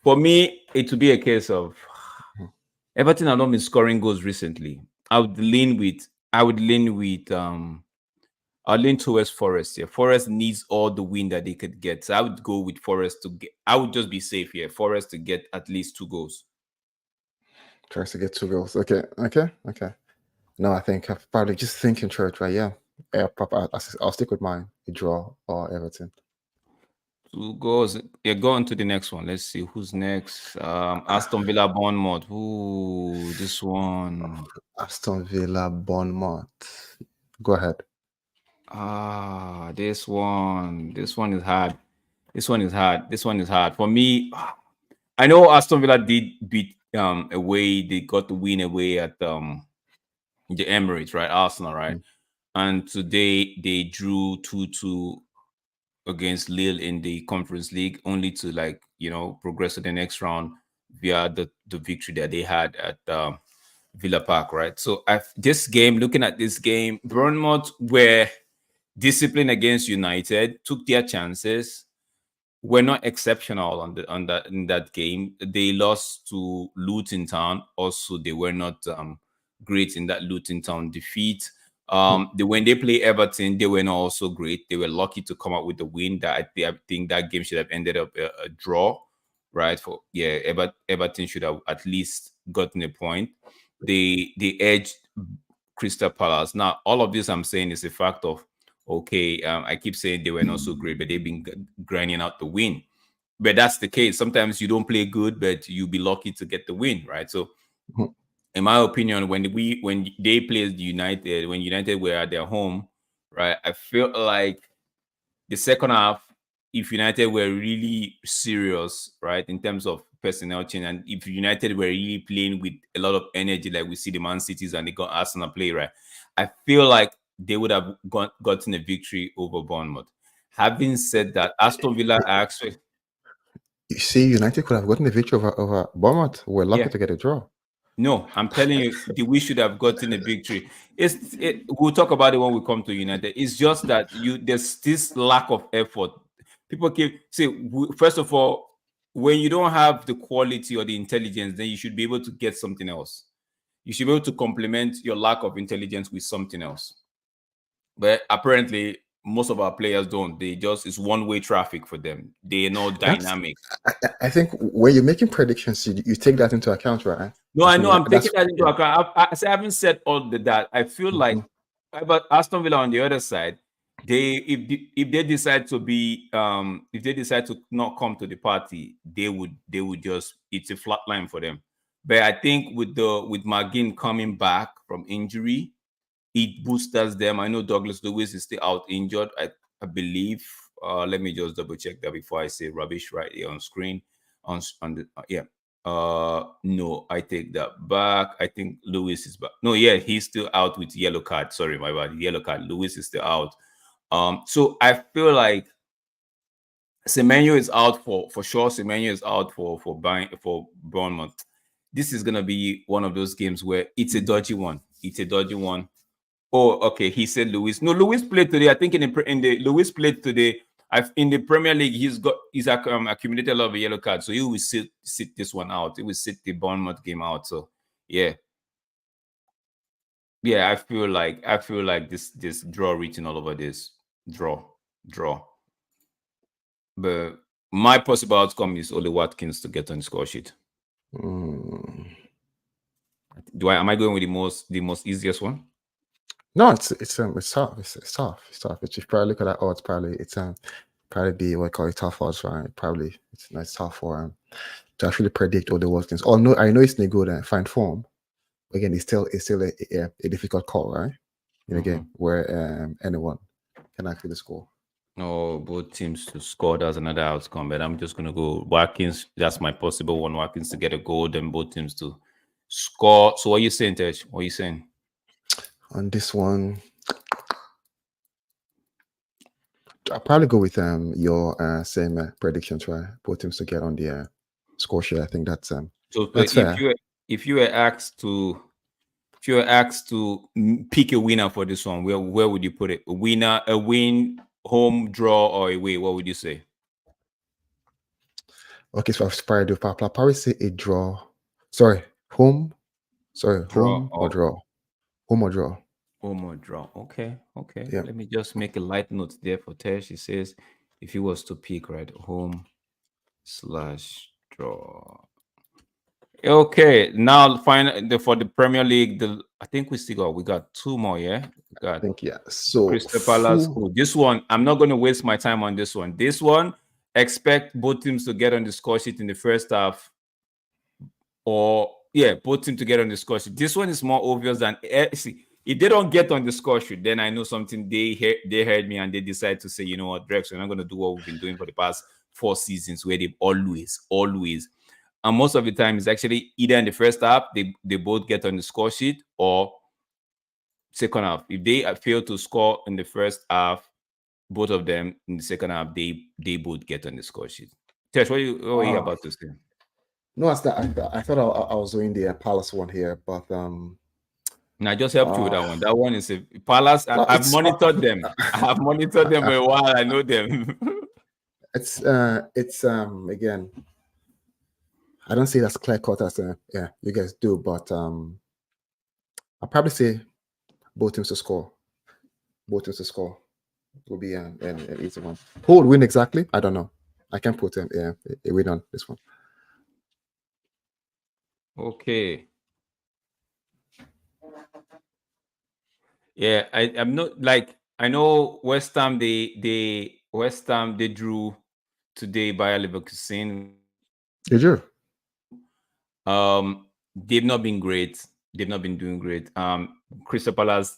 Speaker 2: For me, it would be a case of Everton have not been scoring goals recently. I'd lean towards Forest here. Forest needs all the win that they could get. So I would go with Forest to get. I would just be safe here. Forest to get at least 2 goals.
Speaker 1: Tries to get 2 goals. Okay. No, I think I'm probably just thinking church, right? Yeah. Yeah, Papa, I'll stick with mine. A draw or Everton.
Speaker 2: 2 goals. Yeah, go on to the next one. Let's see who's next. Aston Villa, Bournemouth. Ooh, this one.
Speaker 1: Aston Villa, Bournemouth. Go ahead.
Speaker 2: This one. This one is hard. This one is hard. This one is hard for me. I know Aston Villa did beat away. They got the win away at the Emirates, right? Arsenal, right?
Speaker 1: Mm.
Speaker 2: And today they drew 2-2 against Lille in the Conference League, only to progress to the next round via the victory that they had at Villa Park, right? So this game, looking at this game, Bournemouth were disciplined against United, took their chances, were not exceptional on that in that game. They lost to Luton Town. Also, they were not great in that Luton Town defeat.
Speaker 1: Mm.
Speaker 2: When they play Everton, they were not also great. They were lucky to come out with the win. That I think that game should have ended up a draw, right? For yeah, Everton should have at least gotten a point. They edged Crystal Palace. Now, all of this I'm saying is a fact of okay. I keep saying they were not so great, but they've been grinding out the win. But that's the case. Sometimes you don't play good, but you'll be lucky to get the win, right? So,
Speaker 1: Mm.
Speaker 2: in my opinion, when they played United, when United were at their home, right, I felt like the second half, if United were really serious, right, in terms of personnel change, and if United were really playing with a lot of energy, like we see the Man Cities and they got Arsenal play, right, I feel like they would have gotten a victory over Bournemouth. Having said that, Aston Villa are actually,
Speaker 1: You see, United could have gotten a victory over Bournemouth. We're lucky
Speaker 2: yeah,
Speaker 1: to get a draw.
Speaker 2: no, I'm telling you, we should have gotten a victory. We'll talk about it when we come to United. It's just that there's this lack of effort. People keep say, first of all, when you don't have the quality or the intelligence, then you should be able to get something else. You should be able to complement your lack of intelligence with something else. But apparently, most of our players don't. They just it's one way traffic for them. They're not
Speaker 1: That's.
Speaker 2: dynamic.
Speaker 1: I think when you're making predictions, you take that into account, right?
Speaker 2: No,
Speaker 1: That's
Speaker 2: I
Speaker 1: when
Speaker 2: know
Speaker 1: you.
Speaker 2: I'm taking
Speaker 1: That's
Speaker 2: that into
Speaker 1: yeah.
Speaker 2: account. I haven't said all that. I feel like,
Speaker 1: Mhm.
Speaker 2: but Aston Villa on the other side, if they decide to be if they decide to not come to the party, they would just it's a flat line for them. But I think with McGinn coming back from injury, it boosts them. I know Douglas Lewis is still out injured. I believe. Let me just double check that before I say rubbish right here on screen. On the yeah. No, I take that back. I think Lewis is back. No, yeah, he's still out with yellow card. Sorry, my bad. Yellow card. Lewis is still out. So I feel like Semenyo is out for sure. Semenyo is out for Bournemouth. This is gonna be one of those games where it's a dodgy one. It's a dodgy one. Oh, okay. He said Lewis. No, Lewis played today. I think in the Lewis played today. In the Premier League, he's accumulated a lot of yellow cards, so he will sit this one out. He will sit the Bournemouth game out. So yeah, yeah. I feel like this draw written all over this draw draw. But my possible outcome is only Watkins to get on the score sheet.
Speaker 1: Mm.
Speaker 2: Do I am I going with the most easiest one?
Speaker 1: No, it's tough. It's tough. It's tough. If you probably look at that odds, probably it's probably be what I call it tough odds, right? Probably it's tough for to actually predict all the worst things. Oh no, I know it's in a good and fine form. Again, it's still a difficult call, right? In a
Speaker 2: Mm-hmm.
Speaker 1: game where anyone can actually score.
Speaker 2: No, both teams to score. That's another outcome. But I'm just gonna go Watkins. That's my possible one. Watkins to get a goal, then both teams to score. So what are you saying, Tej? What are you saying?
Speaker 1: On this one, I'll probably go with your same predictions, right? Both teams to get on the score sheet. I think
Speaker 2: So
Speaker 1: that's fair.
Speaker 2: if you were asked to pick a winner for this one, where would you put it? A winner, a win, home, draw, or away? What would you say?
Speaker 1: Okay, so I've probably I'll probably say a draw. Sorry, home. Sorry,
Speaker 2: Draw
Speaker 1: home or
Speaker 2: or
Speaker 1: draw. Home or draw.
Speaker 2: home or draw? Okay, okay.
Speaker 1: Yeah.
Speaker 2: Let me just make a light note there for Tej. She says if he was to pick right home slash draw. Okay, now for the Premier League. I think we got two more. Yeah, we
Speaker 1: I
Speaker 2: got
Speaker 1: think yeah. So
Speaker 2: Crystal Palace.
Speaker 1: full
Speaker 2: Oh, this one, I'm not going to waste my time on this one. This one, expect both teams to get on the score sheet in the first half, or yeah, both teams to get on the score sheet. This one is more obvious than see. If they don't get on the score sheet, then I know something. They heard me and they decide to say, you know what, Drex, we're not going to do what we've been doing for the past 4 seasons, where they've always, and most of the time it's actually either in the first half they both get on the score sheet, or second half. If they fail to score in the first half, both of them in the second half, they both get on the score sheet. Tesh, what were you
Speaker 1: ah
Speaker 2: about to say?
Speaker 1: no, I thought I was doing the Palace one here, but
Speaker 2: And I just helped you with
Speaker 1: uh
Speaker 2: that one. That one is a Palace.
Speaker 1: no,
Speaker 2: I've monitored them. I have monitored them for a while. I know them.
Speaker 1: it's again, I don't see it as clear cut as yeah, you guys do, but I'll probably say both teams to score. Both teams to score will be an easy one. Who would win exactly? I don't know. I can put a win on this one.
Speaker 2: Okay. Yeah, I'm not like, I know West Ham. They drew today by Leverkusen.
Speaker 1: Did you?
Speaker 2: They've not been great. They've not been doing great. Crystal Palace,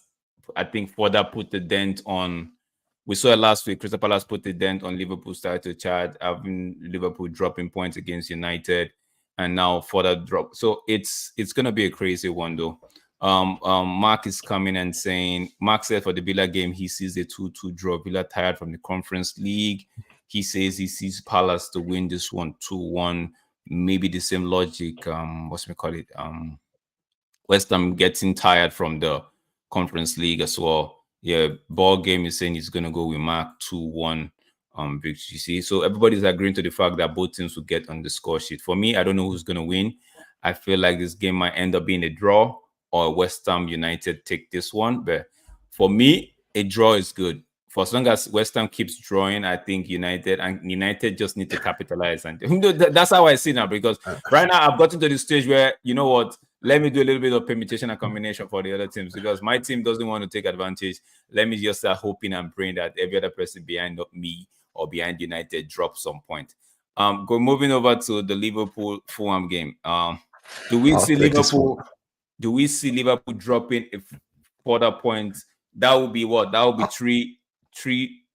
Speaker 2: I think, further put the dent on. We saw it last week. Crystal Palace put the dent on Liverpool, started to charge, having Liverpool dropping points against United, and now further drop. So it's gonna be a crazy one though. Mark is coming and saying, Mark said for the Villa game he sees a 2-2 draw. Villa tired from the Conference League. He says he sees Palace to win this one 2-1. Maybe the same logic. What's we call it? West Ham getting tired from the Conference League as well. Yeah, ball game is saying he's gonna go with Mark 2-1 victory. You see, so everybody's agreeing to the fact that both teams will get on the score sheet. For me, I don't know who's gonna win. I feel like this game might end up being a draw, or West Ham United take this one. But for me, a draw is good. For as long as West Ham keeps drawing, I think United just need to capitalize. And that's how I see now, because
Speaker 1: Uh,
Speaker 2: right now I've gotten to the stage where, you know what, let me do a little bit of permutation and combination for the other teams, because my team doesn't want to take advantage. Let me just start hoping and praying that every other person behind me or behind United drops some point. Moving over to the Liverpool Fulham game. Do we
Speaker 1: I'll
Speaker 2: see
Speaker 1: take this one.
Speaker 2: Liverpool? Do we see Liverpool dropping a further points? That would be what? That would be three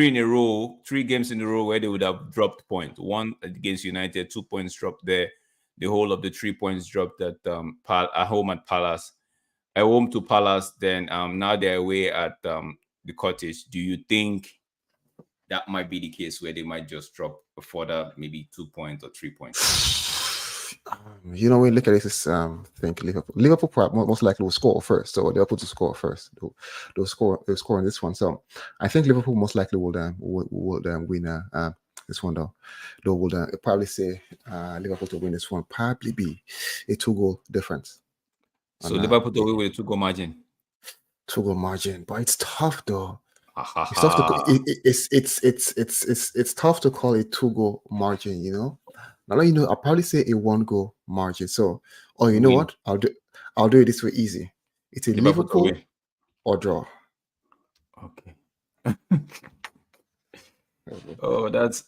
Speaker 2: in a row, 3 games in a row where they would have dropped point. One against United, 2 points dropped there. The whole of the 3 points dropped at at home at Palace. At home to Palace, then now they're away at the Cottage. Do you think that might be the case where they might just drop a further maybe 2 points or 3 points?
Speaker 1: You know, when you look at this, think Liverpool most likely will score first. So Liverpool to score first. They'll score in this one. So I think Liverpool most likely will win this one though. They will probably say Liverpool to win this one. Probably be a 2-goal difference.
Speaker 2: So
Speaker 1: On
Speaker 2: Liverpool to win with a 2 goal margin.
Speaker 1: 2-goal margin, but it's tough though.
Speaker 2: Ha, ha,
Speaker 1: It's tough to
Speaker 2: ha.
Speaker 1: it's tough to call a 2-goal margin. You know, now you know I'll probably say a 1-goal margin. So, oh, you know
Speaker 2: Win.
Speaker 1: what? I'll do it this way easy. It's a
Speaker 2: Liverpool to
Speaker 1: Liverpool
Speaker 2: win.
Speaker 1: or draw.
Speaker 2: Okay. Oh, that's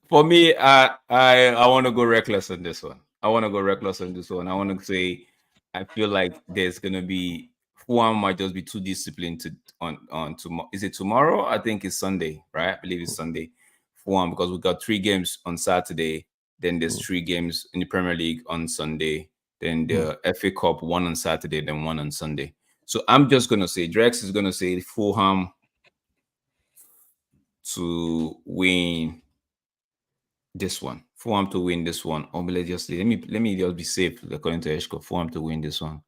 Speaker 2: for me. I want to go reckless on this one. I want to go reckless on this one. I want to say I feel like there's gonna be one might just be too disciplined to on tomorrow. Is it tomorrow? I think it's Sunday, right? I believe it's Sunday. For one, because we got 3 games on Saturday. Then there's
Speaker 1: Mm,
Speaker 2: 3 games in the Premier League on Sunday. Then
Speaker 1: mm.
Speaker 2: the FA Cup, one on Saturday, then one on Sunday. So I'm just gonna say Drex is gonna say Fulham to win this one. Fulham to win this one. Or let me just be safe according to Eshko. Fulham to win this one.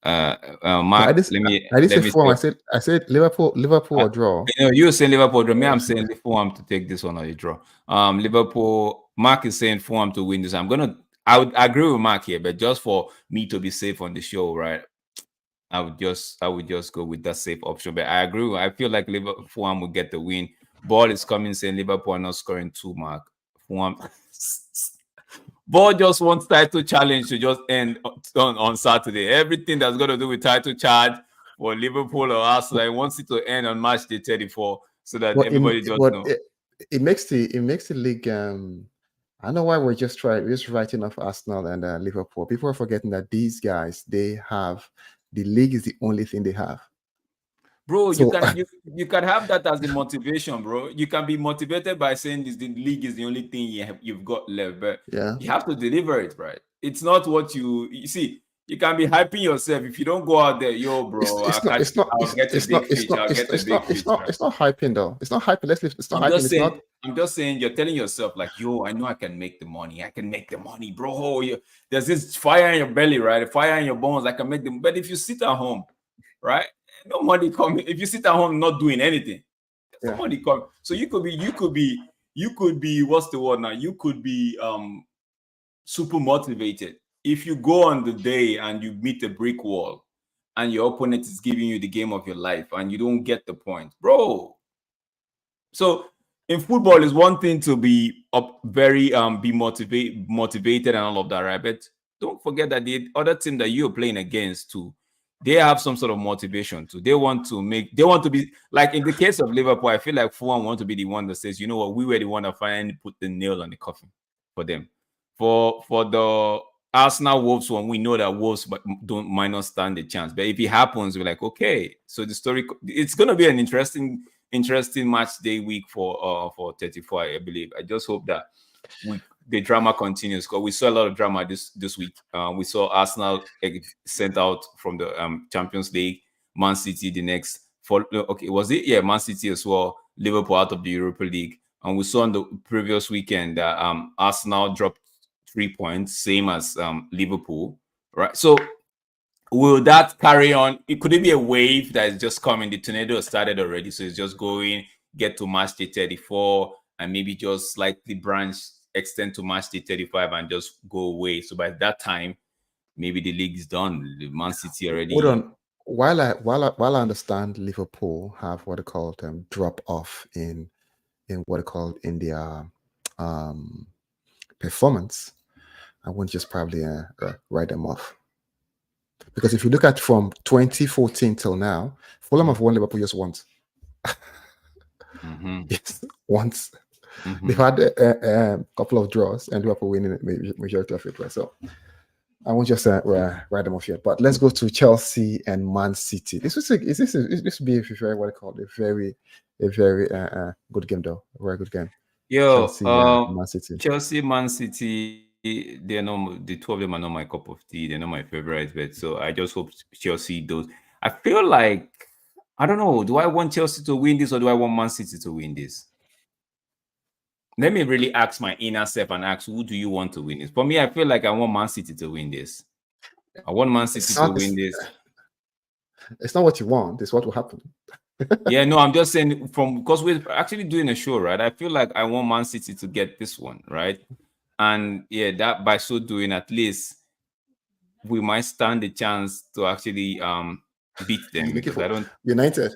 Speaker 1: No,
Speaker 2: Mark, let me
Speaker 1: I did say
Speaker 2: let me
Speaker 1: form.
Speaker 2: say.
Speaker 1: I said Liverpool
Speaker 2: Uh,
Speaker 1: or draw.
Speaker 2: you were saying Liverpool draw. Me, I'm saying Fulham to take this one or a draw. Liverpool. Mark is saying Fulham to win this. I would agree with Mark here, but just for me to be safe on the show, right? I would just go with that safe option. But I agree. I feel like Liverpool Fulham will get the win. Ball is coming saying Liverpool are not scoring 2. Mark Fulham Ball just wants title challenge to just end on Saturday. Everything that's got to do with title charge for Liverpool or Arsenal, I wants it to end on March the 34th so that
Speaker 1: But in
Speaker 2: everybody just
Speaker 1: but
Speaker 2: know.
Speaker 1: it makes the league. I don't know why we're just writing off Arsenal and Liverpool. People are forgetting that these guys, they have the league is the only thing they have.
Speaker 2: Bro, you
Speaker 1: So
Speaker 2: can you can have that as the motivation, bro. You can be motivated by saying this the league is the only thing you've got left, but
Speaker 1: yeah,
Speaker 2: you have to deliver it, right? It's not what you see. You can be hyping yourself if you don't go out there, yo, bro.
Speaker 1: it's not it's not
Speaker 2: I'll get a
Speaker 1: it's not
Speaker 2: big
Speaker 1: it's
Speaker 2: fish.
Speaker 1: not
Speaker 2: I'll get a big fish, right?
Speaker 1: it's not hyping though. It's not hyping. It's not
Speaker 2: I'm
Speaker 1: hyping.
Speaker 2: just
Speaker 1: It's not.
Speaker 2: saying. I'm just saying. You're telling yourself like, yo, I know I can make the money. I can make the money, bro. There's this fire in your belly, right? Fire in your bones. I can make them. But if you sit at home, right? No money coming. If you sit at home not doing anything, there's no
Speaker 1: Yeah.
Speaker 2: money coming. So you could be what's the word now? You could be super motivated. If you go on the day and you meet a brick wall and your opponent is giving you the game of your life and you don't get the point, bro. So in football, is one thing to be up very be motivated and all of that, right? But don't forget that the other team that you're playing against too, they have some sort of motivation too. They want to be like in the case of Liverpool. I feel like Fulham want to be the one that says, you know what, we were the one that finally put the nail on the coffin for them. For the Arsenal Wolves one, we know that Wolves might not stand a chance. But if it happens, we're like, okay, so the story it's gonna be an interesting match day week for 34, I believe. I just hope that the drama continues because we saw a lot of drama this week. We saw Arsenal sent out from the Champions League, Man City the next. Okay, was it? Yeah, Man City as well. Liverpool out of the Europa League, and we saw on the previous weekend that Arsenal dropped 3 points, same as Liverpool. Right, so will that carry on? Could it be a wave that is just coming? The tornado has started already, so it's just going, get to March the 34, and maybe just slightly branch, extend to March the 35, and just go away. So by that time, maybe the league is done. The Man City
Speaker 1: Hold
Speaker 2: already.
Speaker 1: on. While I understand Liverpool have what they call drop off in what they call in their um performance, I wouldn't just probably write them off. Because if you look at from 2014 till now, Fulham have won Liverpool just once.
Speaker 2: Mm-hmm.
Speaker 1: Yes, once.
Speaker 2: Mm-hmm.
Speaker 1: They've had a couple of draws and Liverpool winning the majority of it. Right? So I won't just write them off yet. But let's go to Chelsea and Man City. This would be a very what I call a very good game though. A very good game.
Speaker 2: Yo,
Speaker 1: Chelsea Man City.
Speaker 2: Chelsea, Man City, they're not the two of them are not my cup of tea. They're not my favorite, but so I just hope Chelsea does. I feel like I don't know. Do I want Chelsea to win this or do I want Man City to win this? Let me really ask my inner self and ask who do you want to win this? For me, I feel like I want Man City to win this. I want Man City
Speaker 1: It's
Speaker 2: to
Speaker 1: not
Speaker 2: win this.
Speaker 1: it's not what you want. It's what will happen.
Speaker 2: Yeah, no, I'm just saying from because we're actually doing a show, right? I feel like I want Man City to get this one, right? And yeah, that by so doing, at least we might stand a chance to actually beat
Speaker 1: You're
Speaker 2: them
Speaker 1: looking
Speaker 2: because
Speaker 1: for
Speaker 2: I don't
Speaker 1: United.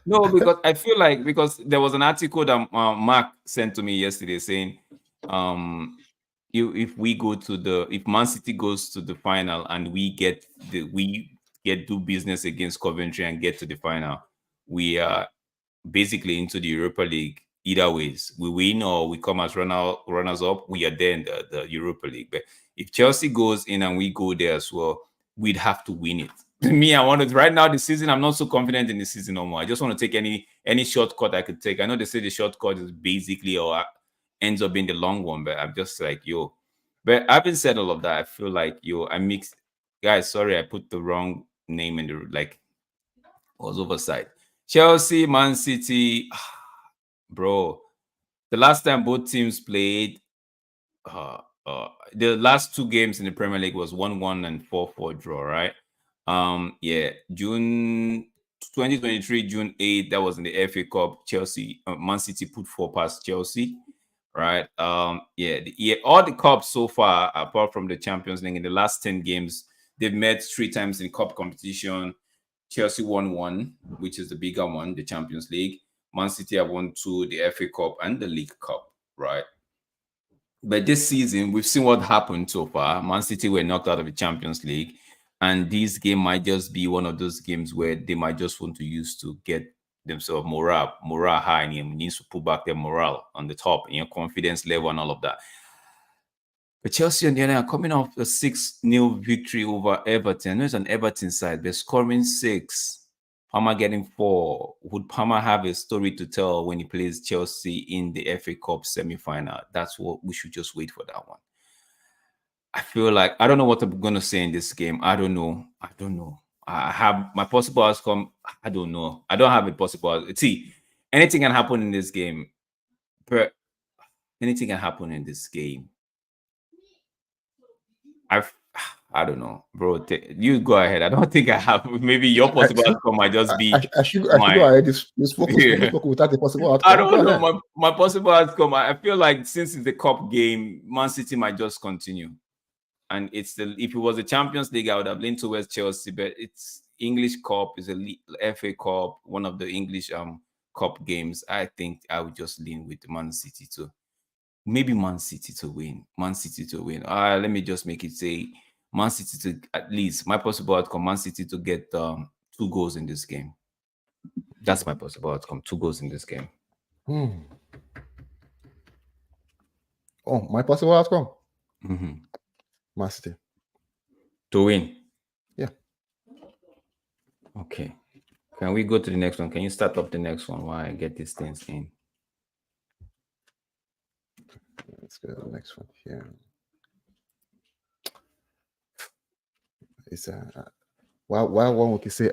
Speaker 2: no because I feel like because there was an article that Mark sent to me yesterday saying if we go to the if Man City goes to the final and we get do business against Coventry and get to the final, we are basically into the Europa League. Either ways, we win or we come as runners up, we are there in the Europa League. But if Chelsea goes in and we go there as well, we'd have to win it. Me, I want to right now the season. I'm not so confident in the season no more. I just want to take any shortcut I could take. I know they say the shortcut is basically or ends up being the long one, but I'm just like yo. But having said all of that, I feel like yo, I mixed guys. Sorry, I put the wrong name in the like was oversight. Chelsea, Man City, bro. The last time both teams played, uh, the last two games in the Premier League was 1-1 and 4-4 draw, right? Yeah, June 2023, June 8th, that was in the FA Cup. Chelsea, Man City put four past Chelsea, right? Yeah, all the cups so far, apart from the Champions League, in the last 10 games, they've met three times in cup competition. Chelsea won one, which is the bigger one, the Champions League. Man City have won two, the FA Cup and the League Cup, right? But this season, we've seen what happened so far. Man City were knocked out of the Champions League, and this game might just be one of those games where they might just want to use to get themselves morale high, and needs to put back their morale on the top, confidence level and all of that. But Chelsea on the other hand, coming off a 6-0 victory over Everton. There's an Everton side. They're scoring 6. Palmer getting 4. Would Palmer have a story to tell when he plays Chelsea in the FA Cup semi-final? That's what we should just wait for that one. I feel like I don't know what I'm gonna say in this game. I don't know. I have my possible outcome. I don't know. I don't have a possible outcome. See, anything can happen in this game. But anything can happen in this game. I don't know, bro. You go ahead. I don't think I have. Maybe your possible outcome might just be.
Speaker 1: I should go ahead. You spoke without the possible outcome.
Speaker 2: I don't know. My possible outcome. I feel like since it's the cup game, Man City might just continue. And if it was a Champions League, I would have leaned towards Chelsea. But it's English Cup, is a FA Cup, one of the English cup games. I think I would just lean with Man City too. Maybe Man City to win. Let me just make it say Man City to, at least my possible outcome, Man City to get 2 goals in this game. That's my possible outcome. 2 goals in this game.
Speaker 1: Oh, my possible outcome?
Speaker 2: Mm-hmm.
Speaker 1: Man City.
Speaker 2: To win?
Speaker 1: Yeah.
Speaker 2: Okay. Can we go to the next one? Can you start up the next one while I get these things in?
Speaker 1: Let's go to the next one here. It's why one we can say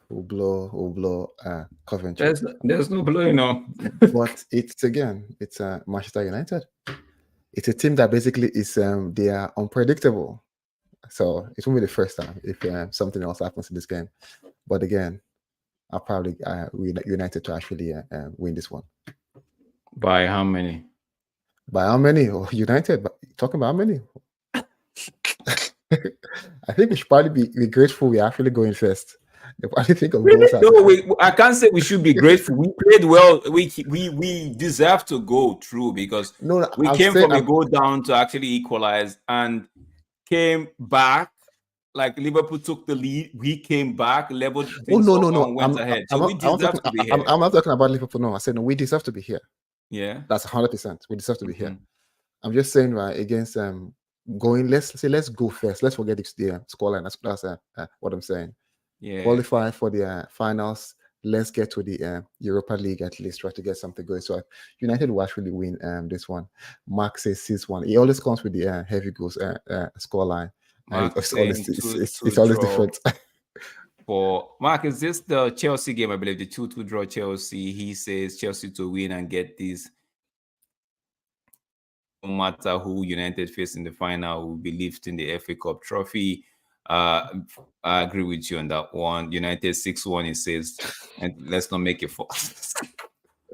Speaker 1: we'll blow Coventry.
Speaker 2: There's no blowing up.
Speaker 1: But it's Manchester United. It's a team that basically is they are unpredictable. So it won't be the first time if something else happens in this game. But again, I'll probably United to actually win this one.
Speaker 2: By how many?
Speaker 1: By how many? Oh, United. But talking about how many? I think we should probably be grateful we're actually going first. I think of goals.
Speaker 2: No, I can't say we should be grateful. We played well. We deserve to go through because we came from a goal down to actually equalize and came back. Like Liverpool took the lead, we came back, leveled things up and went ahead. So we deserve to be here.
Speaker 1: I'm not talking about Liverpool. No, I said no. We deserve to be here.
Speaker 2: Yeah,
Speaker 1: that's 100%. We deserve to be here. I'm just saying, right, against going. Let's go first. Let's forget the scoreline. That's what I'm saying.
Speaker 2: Yeah.
Speaker 1: Qualify for the finals. Let's get to the Europa League at least. Try to get something going. So United will actually win this one. Mark says 6-1. He always comes with the heavy goals scoreline. It's always different.
Speaker 2: For Mark, is this the Chelsea game? I believe the 2-2 draw Chelsea. He says Chelsea to win and get this. No matter who United face in the final, will be lifting the FA Cup trophy. I agree with you on that one. United 6-1, it says, and let's not make it false.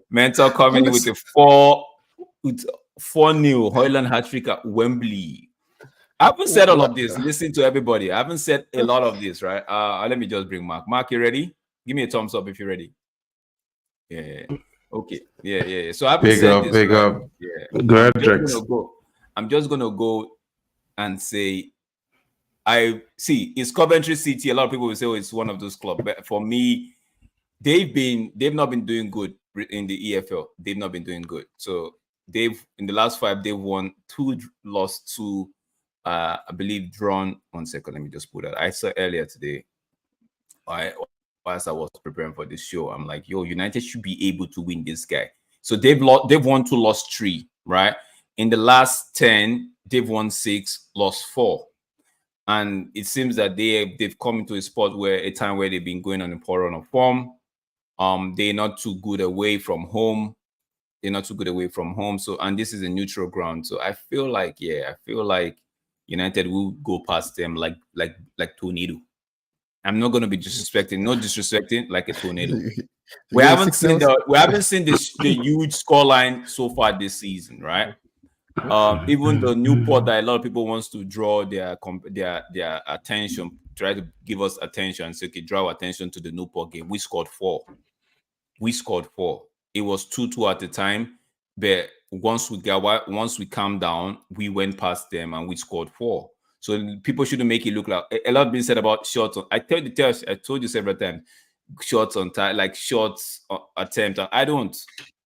Speaker 2: Mentor coming in with a 4-0 Hoyland hat-trick at Wembley. I haven't said all of this. Listen to everybody. I haven't said a lot of this, right? Let me just bring Mark. Mark, you ready? Give me a thumbs up if you're ready. Yeah. Okay. Yeah. So I haven't said this.
Speaker 3: Big up.
Speaker 2: Yeah.
Speaker 3: Go ahead,
Speaker 2: I'm just gonna go and say, I see it's Coventry City. A lot of people will say, oh, it's one of those clubs. But for me, they've not been doing good in the EFL. They've not been doing good. So in the last 5, they've won 2, lost 2. I believe drawn. 1 second, let me just put that. I saw earlier today, as I was preparing for this show, I'm like, yo, United should be able to win this guy. So they've won 2, lost 3, right? In the last 10, they've won 6, lost 4. And it seems that they've come into a spot a time where they've been going on a poor run of form. They're not too good away from home. So, and this is a neutral ground. So I feel like United will go past them like tornado. I'm not going to be disrespecting, like a tornado. We haven't seen the huge scoreline so far this season, right? Even the Newport that a lot of people wants to draw their attention, try to give us attention, so okay, draw attention to the Newport game. We scored 4. It was 2-2 at the time, but once we calmed down, we went past them and we scored 4. So people shouldn't make it look like a lot being said about shots. I told you several times, shots on time, like shots attempt. I don't,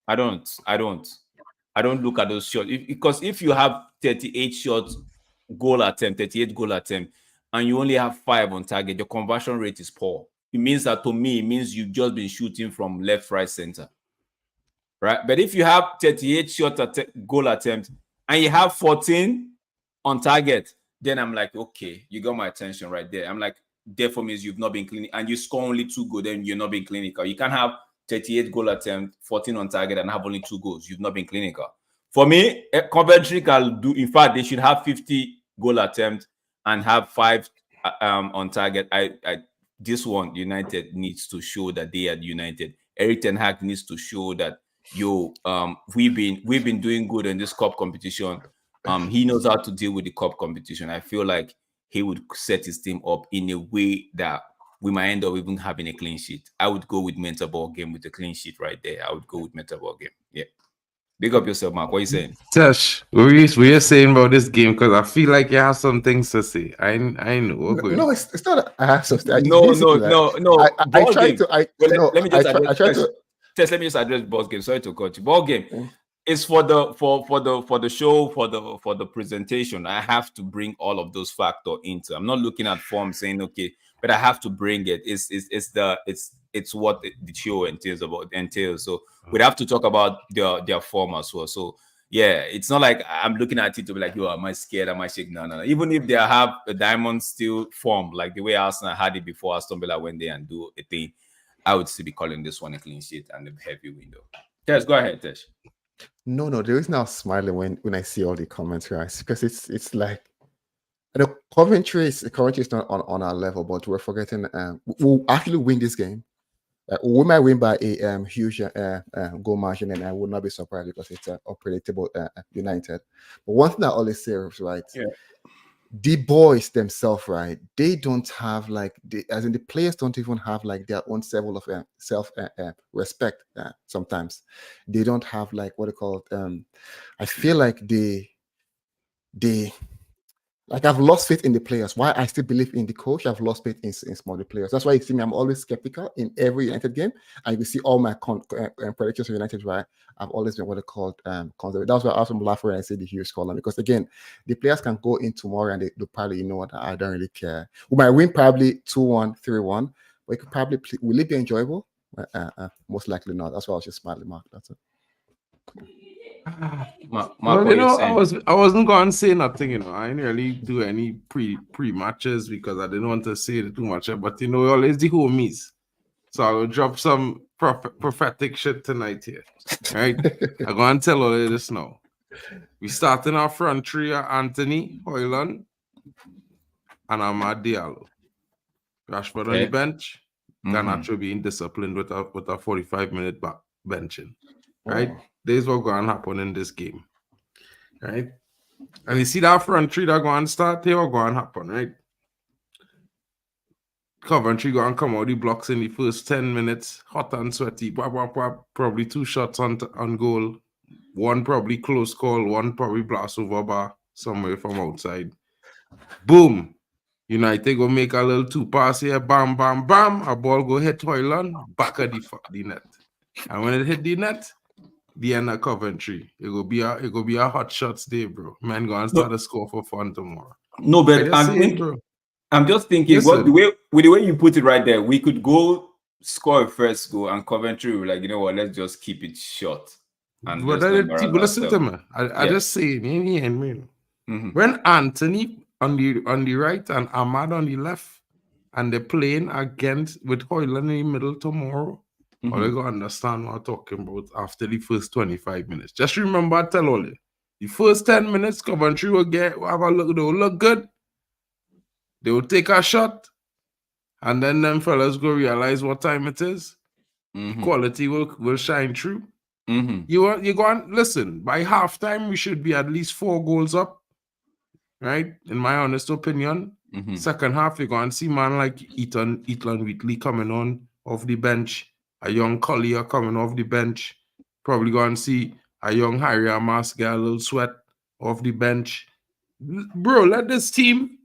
Speaker 2: I don't, I don't look at those shots because if you have 38 shots goal attempt, 38 goal attempt, and you only have 5 on target, your conversion rate is poor. It means that to me, it means you've just been shooting from left, right, center, right? But if you have 38 goal attempts and you have 14 on target, then I'm like, okay, you got my attention right there. I'm like, therefore means you've not been clinical, and you score only 2 goals, then you're not being clinical. You can't have 38 goal attempt, 14 on target, and have only 2 goals. You've not been clinical. For me, Coventry can do. In fact, they should have 50 goal attempts and have 5 on target. This one, United needs to show that they are United. Eric Ten Hag needs to show that we've been doing good in this cup competition. He knows how to deal with the cup competition. I feel like he would set his team up in a way that we might end up even having a clean sheet. I would go with mental ball game with a clean sheet right there. I would go with mental ball game. Yeah. Big up yourself, Mark. What are you saying?
Speaker 3: Tash, what you saying about this game? Because I feel like you have some things to say. I know.
Speaker 1: No, it's not. I have something. It's
Speaker 2: No.
Speaker 1: basically like, I
Speaker 2: Ball
Speaker 1: try
Speaker 2: game.
Speaker 1: to.
Speaker 2: Let me just
Speaker 1: I try to.
Speaker 2: let me just address ball game. Sorry to cut you. Ball game is for the show, for the presentation. I have to bring all of those factors into. I'm not looking at form saying okay, but I have to bring it. It's what the show entails. So we'd have to talk about their form as well. So yeah, it's not like I'm looking at it to be like, yo, am I scared? Am I shaking? No. Even if they have a diamond still form, like the way Arsenal had it before Aston Villa went there and do a thing, I would still be calling this one a clean sheet and a heavy window. Tesh, go ahead, Tesh.
Speaker 1: No. The reason I was smiling when I see all the comments, guys, because it's like the Coventry is not on our level, but we're forgetting. We'll actually win this game. We might win by a huge goal margin, and I would not be surprised because it's unpredictable United. But one thing I always say is right.
Speaker 2: Yeah.
Speaker 1: The boys themselves, right? They don't have as in the players don't even have like their own level of self respect. Sometimes they don't have like what they call it. I feel like they like I've lost faith in the players. Why I still believe in the coach, I've lost faith in some of the players. That's why you see me. I'm always skeptical in every United game, and you see all my predictions of United. Right, I've always been what they called conservative. That's why I often laugh when I say the huge scoreline because again, the players can go in tomorrow and they probably what I don't really care. We might win probably 2-1, 3-1, but it could probably will it be enjoyable? Most likely not. That's why I was just smiling, Mark. That's it.
Speaker 2: Mark,
Speaker 3: I wasn't going to say nothing. I didn't really do any pre matches because I didn't want to say it too much. But always the homies, so I will drop some prophetic shit tonight here. Right, I'm going to tell all of this now. We starting our front three: Anthony, Hoyland, and Amad Diallo. Rashford on the bench. Garnacho being disciplined with a 45-minute benching. Right. This is what going to happen in this game, right? And you see that front three that going to start here, what going to happen, right? Coventry going to come out the blocks in the first 10 minutes, hot and sweaty, probably 2 shots on goal, one probably close call, one probably blast over bar somewhere from outside. Boom! United go make a little 2 pass here, bam, bam, bam, a ball go hit Hoyland, back of the net. And when it hit the net, the end of Coventry. It will be a hot shots day, bro. Man, go and start a score for fun tomorrow.
Speaker 2: No, but I'm just thinking the way you put it right there, we could go score a first goal and Coventry will like, you know what, let's just keep it short. And
Speaker 3: listen to me. I just say when Anthony on the right and Ahmad on the left, and they're playing against with Hoyland in the middle tomorrow. All you gotta understand what I'm talking about after the first 25 minutes. Just remember, I tell all you, the first 10 minutes, Coventry will have a look, they will look good. They will take a shot, and then them fellas go realize what time it is. Quality will shine through. You go on, listen, by halftime, we should be at least 4 goals up. Right? In my honest opinion. Second half, you're going to see man like Ethan Wheatley coming on off the bench. A young Collier coming off the bench. Probably going to see a young Harry Amas get a little sweat off the bench. Bro, let this team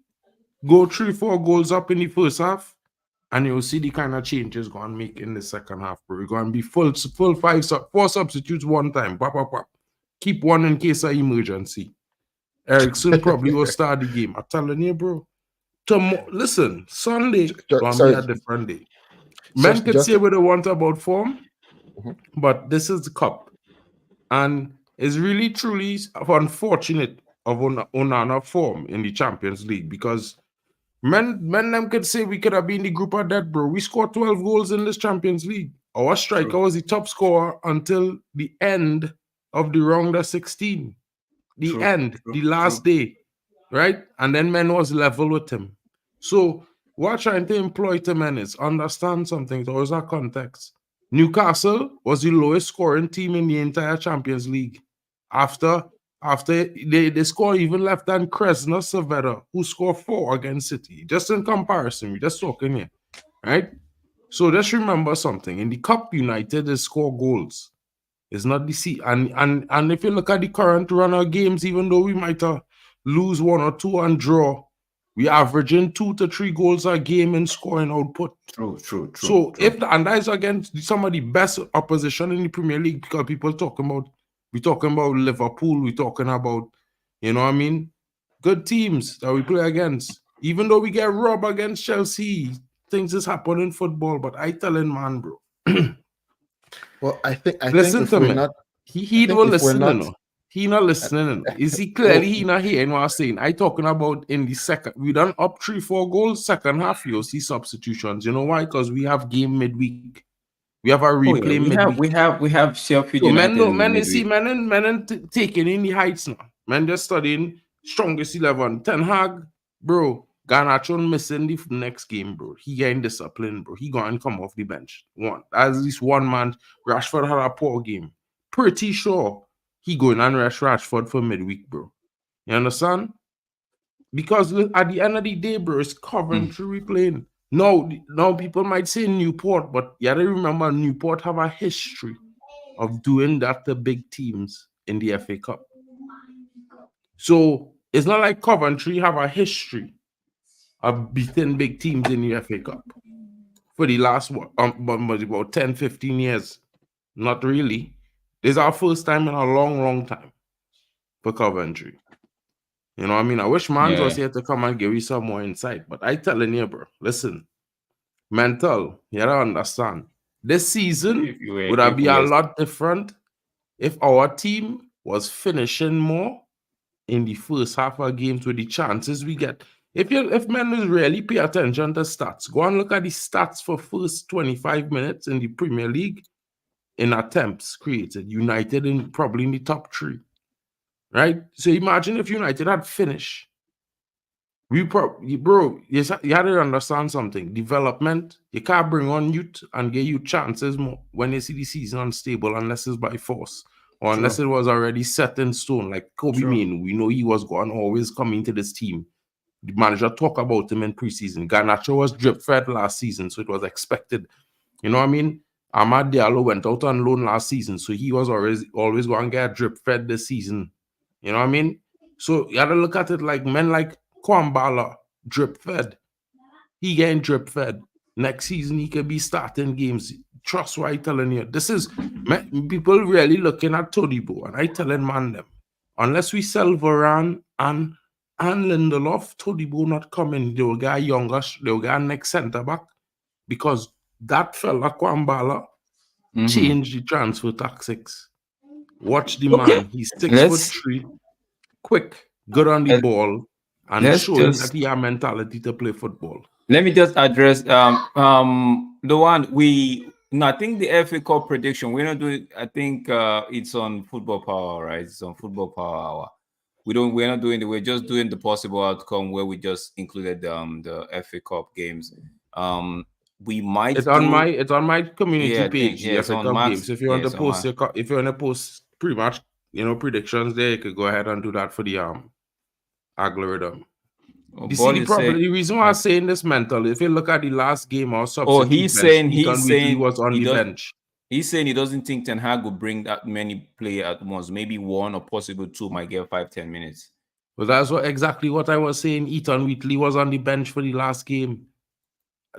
Speaker 3: go 3-4 goals up in the first half, and you'll see the kind of changes going to make in the second half, bro. You're going to be full 4 substitutes one time. Pop, pop, pop. Keep one in case of emergency. Erickson probably will start the game. I'm telling you, bro. Listen, Sunday gonna be a different day. Men could say what they want about form, but this is the cup. And it's really, truly unfortunate of Onana form in the Champions League, because men them could say we could have been the group of death, bro. We scored 12 goals in this Champions League. Our striker was the top scorer until the end of the round of 16. The last day, right? And then men was level with him. So what trying to employ to men is understand something. There was a context. Newcastle was the lowest scoring team in the entire Champions League. After they score even less than Kresna Cervera, who scored 4 against City. Just in comparison, we're just talking here, right? So just remember something. In the Cup, United is score goals. It's not the sea. And if you look at the current run of games, even though we might lose 1 or 2 and draw, we averaging 2 to 3 goals a game in scoring output.
Speaker 2: True.
Speaker 3: So and that is against some of the best opposition in the Premier League, because we're talking about Liverpool, we're talking about, you know what I mean, good teams that we play against. Even though we get robbed against Chelsea, things is happening in football. But I telling man, bro.
Speaker 1: Well, I think
Speaker 3: listen
Speaker 1: if
Speaker 3: to
Speaker 1: we're
Speaker 3: me.
Speaker 1: not,
Speaker 3: He don't listen. He not listening. You see, clearly he not hearing what I'm saying. I talking about in the second. We done up 3-4 goals. Second half, you'll see substitutions. You know why? Because we have game midweek. We have a replay midweek.
Speaker 2: We have Sheffield
Speaker 3: So
Speaker 2: United.
Speaker 3: Men taking in the heights now. Men just studying strongest 11. Ten Hag, bro. Garnacho missing the next game, bro. He getting disciplined, bro. He going to come off the bench. At least one man. Rashford had a poor game. Pretty sure he going and rush Rashford for midweek, bro. You understand? Because at the end of the day, bro, it's Coventry replaying. No, people might say Newport, but you gotta remember Newport have a history of doing that to big teams in the FA Cup. So it's not like Coventry have a history of beating big teams in the FA Cup for the last about 10, 15 years. Not really. This is our first time in a long, long time for Coventry. You know what I mean? I wish Mans was here to come and give you some more insight. But I telling you, bro, listen, mental, you gotta understand. This season would have been a lot different if our team was finishing more in the first half of games with the chances we get. If men really pay attention to stats, go and look at the stats for first 25 minutes in the Premier League in attempts created. United probably in the top 3. Right? So imagine if United had finished. You had to understand something. Development, you can't bring on youth and get you chances more when you see the season unstable unless it's by force or unless it was already set in stone. Like Kobe Mainoo, we know he was going always coming to this team. The manager talk about him in preseason. Garnacho was drip fed last season, so it was expected. You know what I mean? Amad Diallo went out on loan last season, so he was always going to get drip fed this season. You know what I mean? So you gotta look at it like men like Kwambala, drip fed. He getting drip fed. Next season he could be starting games. Trust what I telling you. This is people really looking at Todibo, and I telling man them, unless we sell Varane and Lindelof, Todibo not coming. They will get younger. They will get next centre back, because that fella Kwambala changed the transfer tactics. Watch the man. He's 6'3", quick, good on the ball, and showing that he has mentality to play football.
Speaker 2: Let me just address the one I think the FA Cup prediction. We're not doing. I think it's on Football Power, right? It's on Football Power Hour. We're not doing we're just doing the possible outcome where we just included the FA Cup games. We might.
Speaker 3: It's on my community page. The FA Cup games. If you want to post if you want to post pretty much predictions there, you could go ahead and do that for the algorithm. You see the reason why I'm saying this mental. If you look at the last game or substitute,
Speaker 2: he's saying
Speaker 3: he was on the bench.
Speaker 2: He's saying he doesn't think Ten Hag will bring that many players at once. Maybe one or possible two might get 5-10 minutes.
Speaker 3: Well, that's exactly what I was saying. Ethan Wheatley was on the bench for the last game.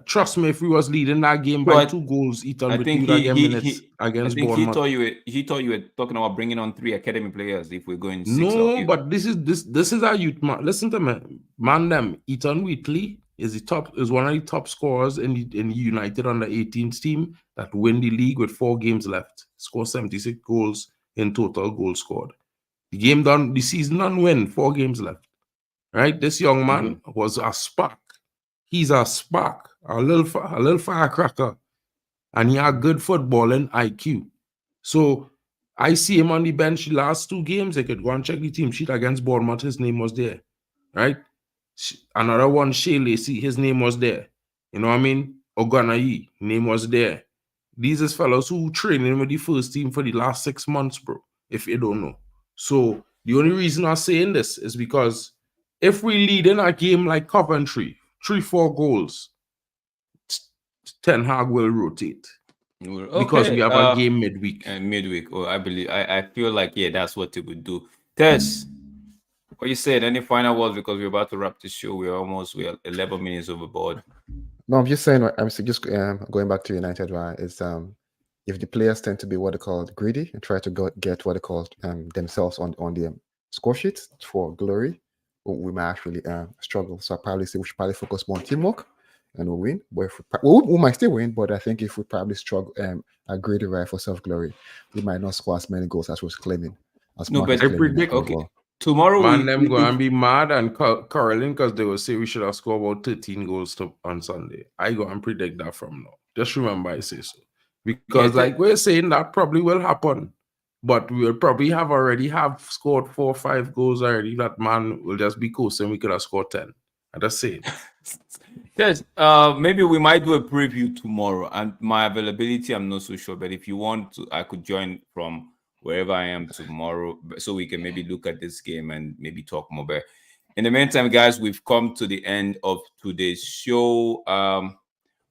Speaker 3: Trust me, if we was leading that game by 2 goals, Ethan Wheatley would have get minutes against Bournemouth.
Speaker 2: He thought you were talking about bringing on 3 academy players if we're going 6.
Speaker 3: No, but this is our youth man. Listen to me, man. Ethan Wheatley is one of the top scorers in the United under 18s team that win the league with 4 games left. Score 76 goals in total goals scored. The game done, the season done win, 4 games left. Right? This young man was a spark. He's a spark, a little firecracker, and he had good footballing IQ. So I see him on the bench the last 2 games. I could go and check the team sheet against Bournemouth. His name was there, right? Another one, Shea Lacey, his name was there. You know what I mean? Oganayi, name was there. These is fellows who training with the first team for the last 6 months, bro, if you don't know. So the only reason I'm saying this is because if we lead in a game like Coventry, 3-4 goals, Ten Hag will rotate.
Speaker 2: Okay.
Speaker 3: Because we have a game midweek.
Speaker 2: I feel like, that's what it would do. Tess, what you said, any final words, because we're about to wrap the show. We're 11 minutes overboard.
Speaker 1: No, I'm just saying, I'm just going back to United, right? Is if the players tend to be what they call greedy and try to get what they call themselves on the score sheet for glory, we might actually struggle. So I probably say we should probably focus more on teamwork and we'll win. But if we might still win, but I think if we probably struggle are greedy right for self-glory, we might not score as many goals as we're claiming.
Speaker 3: Tomorrow, man, them go and be mad and quarreling because they will say we should have scored about 13 goals on Sunday. I go and predict that from now. Just remember I say so. Because we're saying that probably will happen. But we will probably already have scored 4 or 5 goals already. That man will just be coasting. We could have scored 10. I'm just saying.
Speaker 2: Yes, maybe we might do a preview tomorrow. And my availability, I'm not so sure. But if you want to, I could join from wherever I am tomorrow, so we can maybe look at this game and maybe talk more. But in the meantime, guys, we've come to the end of today's show.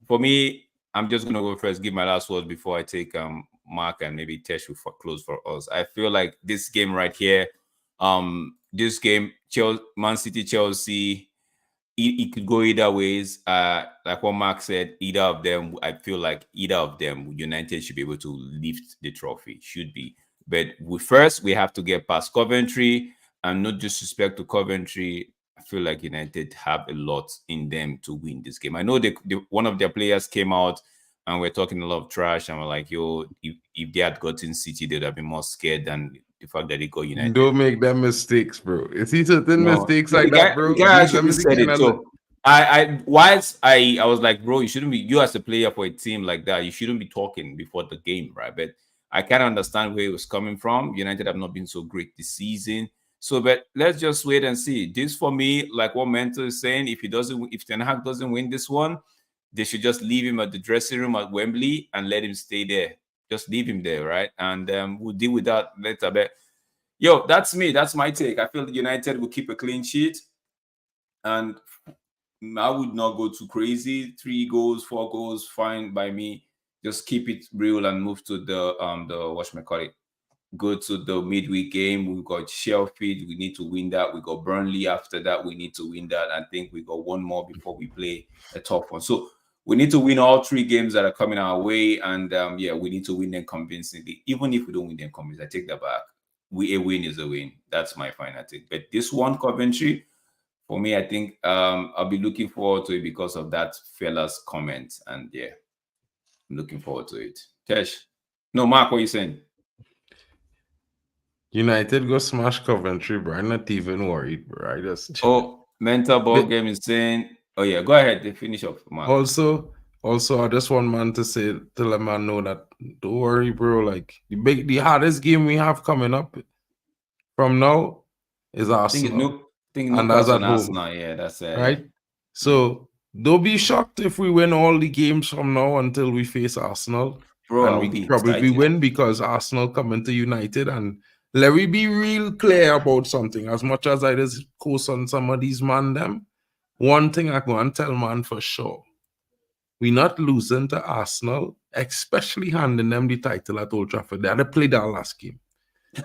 Speaker 2: For me, I'm just gonna go first, give my last words before I take Mark and maybe Tesh will close for us. I feel like this game right here, this game, Man City, Chelsea, it could go either ways. Like what Mark said, either of them, I feel like either of them, United should be able to lift the trophy. Should be. But we have to get past Coventry, and no disrespect to Coventry. I feel like United have a lot in them to win this game. I know one of their players came out and we're talking a lot of trash, and we're like, yo, if they had gotten City, they'd have been more scared than the fact that they got United.
Speaker 3: Don't make them mistakes, bro. Is he certain mistakes like that, bro?
Speaker 2: The guy actually said it. So I was like, bro, you shouldn't be, you as a player for a team like that, you shouldn't be talking before the game, right? But I can't understand where it was coming from. United have not been so great this season. So, but let's just wait and see. This for me, like what Mentor is saying, if Ten Hag doesn't win this one, they should just leave him at the dressing room at Wembley and let him stay there. Just leave him there, right? And we'll deal with that later. But yo, that's me. That's my take. I feel United will keep a clean sheet, and I would not go too crazy. 3 goals, 4 goals, fine by me. Just keep it real and move to the whatchamacallit. Go to the midweek game. We've got Sheffield. We need to win that. We got Burnley after that. We need to win that. I think we got one more before we play a tough one. So we need to win all 3 games that are coming our way. And we need to win them convincingly. Even if we don't win them convincingly, I take that back. A win is a win. That's my final take. But this one, Coventry, for me, I think I'll be looking forward to it because of that fella's comment. And I'm looking forward to it. Tesh. No, Mark, what are you saying?
Speaker 3: United go smash Coventry, bro. I'm not even worried, bro. I just chill.
Speaker 2: Mental ball game is saying. Oh yeah, go ahead. They finish up, Mark.
Speaker 3: Also, I just want man to let man know that don't worry, bro. Like the hardest game we have coming up from now is Arsenal.
Speaker 2: And that's at home. Arsenal. Yeah, that's it.
Speaker 3: Right. So don't be shocked if we win all the games from now until we face Arsenal. Bro, and we probably win because Arsenal come into United. And let me be real clear about something. As much as I just coast on some of these man them, one thing I go and tell man for sure. we're not losing to Arsenal, especially handing them the title at Old Trafford. They had to play that last game,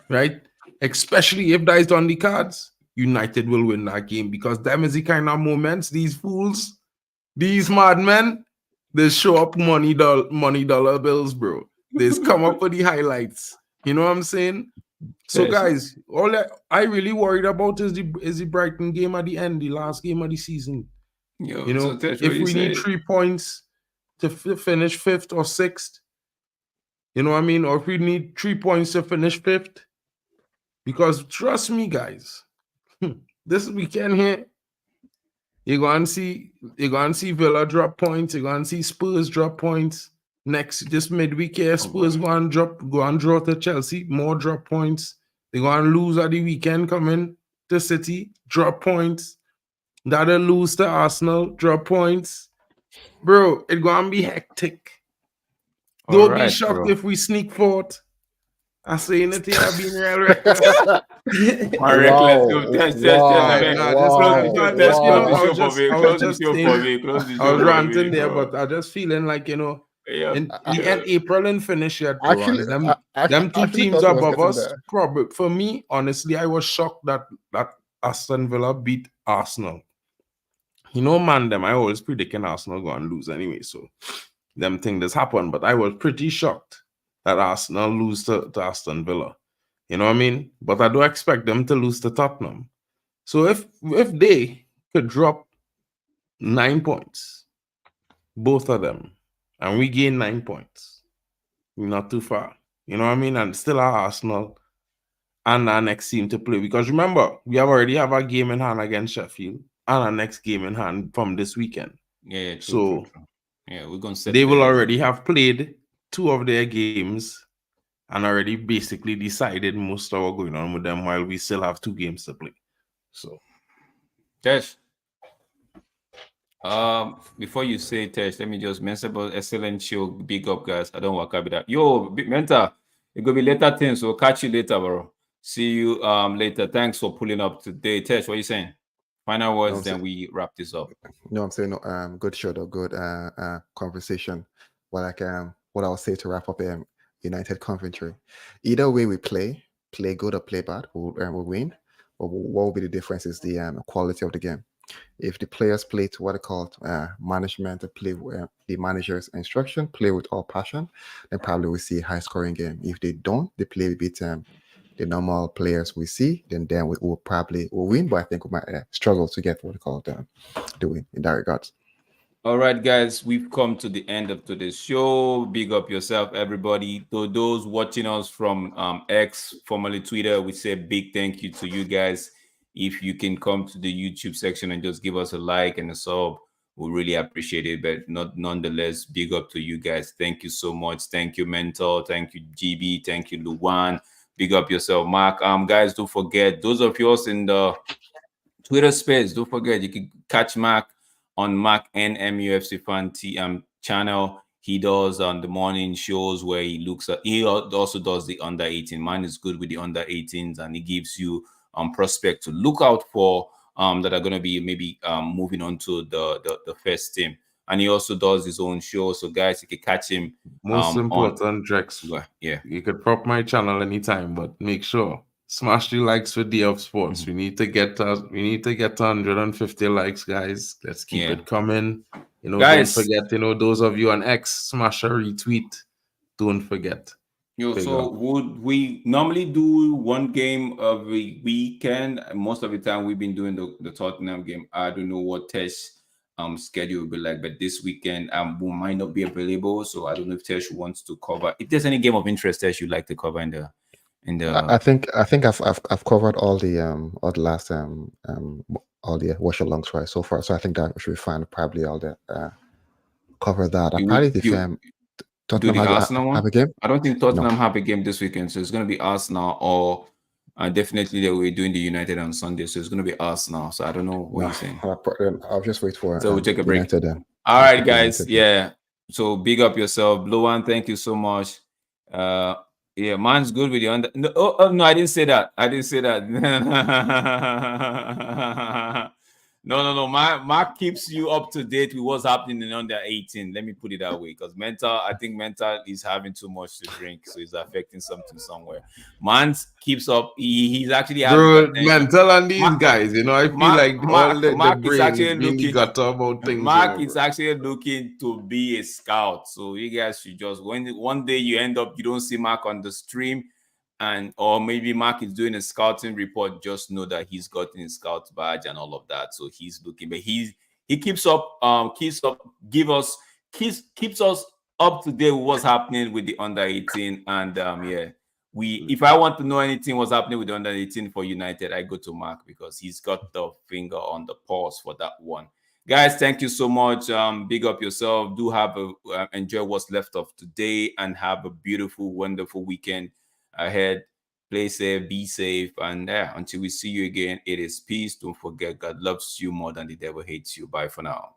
Speaker 3: right? Especially if that is on the cards, United will win that game because them is the kind of moments these fools, these madmen, they show up money dollar bills, bro. They come up for the highlights. You know what I'm saying? So, guys, all that I really worried about is the Brighton game at the end, the last game of the season.
Speaker 2: Yo,
Speaker 3: You know,
Speaker 2: so Tesh,
Speaker 3: if we need 3 points to finish 5th or 6th, you know what I mean? Or if we need 3 points to finish 5th, because trust me, guys, this weekend here, you're going to see Villa drop points. You're going to see Spurs drop points. This midweek here, Spurs go and draw to Chelsea, more drop points. They're going to lose at the weekend coming to City, drop points. That'll lose to Arsenal, drop points. Bro, it's going to be hectic. Don't be shocked if we sneak forth. I'm saying it here, being real reckless. I was ranting there, but I just feeling like, you know, in the end April and finish yet, bro.
Speaker 1: Actually,
Speaker 3: them two teams
Speaker 1: thought it was
Speaker 3: above
Speaker 1: getting
Speaker 3: us.
Speaker 1: there.
Speaker 3: Probably for me, honestly, I was shocked that Aston Villa beat Arsenal. You know, man, I always predicting Arsenal going to lose anyway, so them things this happened. But I was pretty shocked that Arsenal lose to Aston Villa. You know what I mean? But I do expect them to lose to Tottenham. So if they could drop 9 points, both of them, and we gain 9 points, we're not too far. You know what I mean? And still our Arsenal and our next team to play. Because remember, we already have a game in hand against Sheffield and our next game in hand from this weekend.
Speaker 2: Yeah, true,
Speaker 3: so
Speaker 2: true. Yeah, we're gonna set
Speaker 3: they will already have played 2 of their games and already basically decided most of what's going on with them while we still have 2 games to play. So
Speaker 2: Tesh, before you say Tesh, let me just mention about excellent show. Big up, guys. I don't work out with that. Yo, mentor, it gonna be later things. So catch you later, bro. See you later. Thanks for pulling up today. Tesh, what are you saying? Final words, then we wrap this up.
Speaker 1: No, I'm saying good show though, good conversation. What I'll say to wrap up United Coventry. Either way we play good or play bad, we'll win. But what will be the difference is the quality of the game. If the players play to what they call management, play the manager's instruction, play with all passion, then probably we see a high scoring game. If they don't, they play with the normal players we see, then we will probably win. But I think we might struggle to get what we call the win in that regards.
Speaker 2: All right, guys, we've come to the end of today's show. Big up yourself, everybody. To those watching us from X, formerly Twitter, we say big thank you to you guys. If you can come to the YouTube section and just give us a like and a sub, we really appreciate it. But nonetheless, big up to you guys. Thank you so much. Thank you, Mentor. Thank you, GB. Thank you, Luwan. Big up yourself, Mark. Guys, don't forget, those of you in the Twitter space, don't forget, you can catch Mark on Mark NMUFC Fan channel. He does on the morning shows where he also does the under 18. Man is good with the under 18s, and he gives you prospect to look out for that are going to be maybe moving on to the first team. And he also does his own show. So guys, you can catch him.
Speaker 3: Most important, Drex.
Speaker 2: Yeah.
Speaker 3: You could prop my channel anytime, but make sure smash the likes for Day of Sports.
Speaker 2: Mm-hmm.
Speaker 3: We need to get 150 likes, guys. Let's keep it coming. You know, guys, don't forget, you know, those of you on X, smash a retweet. Don't forget.
Speaker 2: So would we normally do one game every weekend? Most of the time we've been doing the Tottenham game. I don't know what Tesh schedule will be like, but this weekend we might not be available. So I don't know if Tesh wants to cover. If there's any game of interest Tesh you'd like to cover in the
Speaker 1: I think I've covered all the last all the watch alongs right so far. So I think that should be fine. Probably all the cover that.
Speaker 2: Tottenham have
Speaker 1: a game?
Speaker 2: I don't think Tottenham have a game this weekend, so it's going to be Arsenal or definitely they will doing the United on Sunday, so it's going to be Arsenal. So I don't know what you're saying.
Speaker 1: I'll just wait for.
Speaker 2: So we'll take a break.
Speaker 1: United, then.
Speaker 2: All right, guys. Yeah. So big up yourself, Luan. Thank you so much. Yeah, man's good with the under. No, no, I didn't say that. No. Mark keeps you up to date with what's happening in under 18. Let me put it that way, because I think mental is having too much to drink, so it's affecting something somewhere. Mans keeps up. He's actually has his
Speaker 3: Bro,
Speaker 2: attention.
Speaker 3: mental on these
Speaker 2: Mark,
Speaker 3: guys, you know, I feel
Speaker 2: Mark,
Speaker 3: like all
Speaker 2: Mark,
Speaker 3: the
Speaker 2: Mark is
Speaker 3: brain is
Speaker 2: actually
Speaker 3: being
Speaker 2: looking.
Speaker 3: gutter about things, you
Speaker 2: Mark
Speaker 3: know,
Speaker 2: is
Speaker 3: bro.
Speaker 2: actually looking to be a scout. So you guys should just, when one day you end up, you don't see Mark on the stream, or maybe Mark is doing a scouting report, just know that he's gotten his scout badge and all of that. So he's looking, but he keeps up, keeps us up to date with what's happening with the under 18. And if I want to know anything what's happening with the under 18 for United, I go to Mark, because he's got the finger on the pulse for that one. Guys, thank you so much. Big up yourself. Do have enjoy what's left of today, and have a beautiful, wonderful weekend ahead. Play safe, be safe, and until we see you again, it is peace. Don't forget, God loves you more than the devil hates you. Bye for now.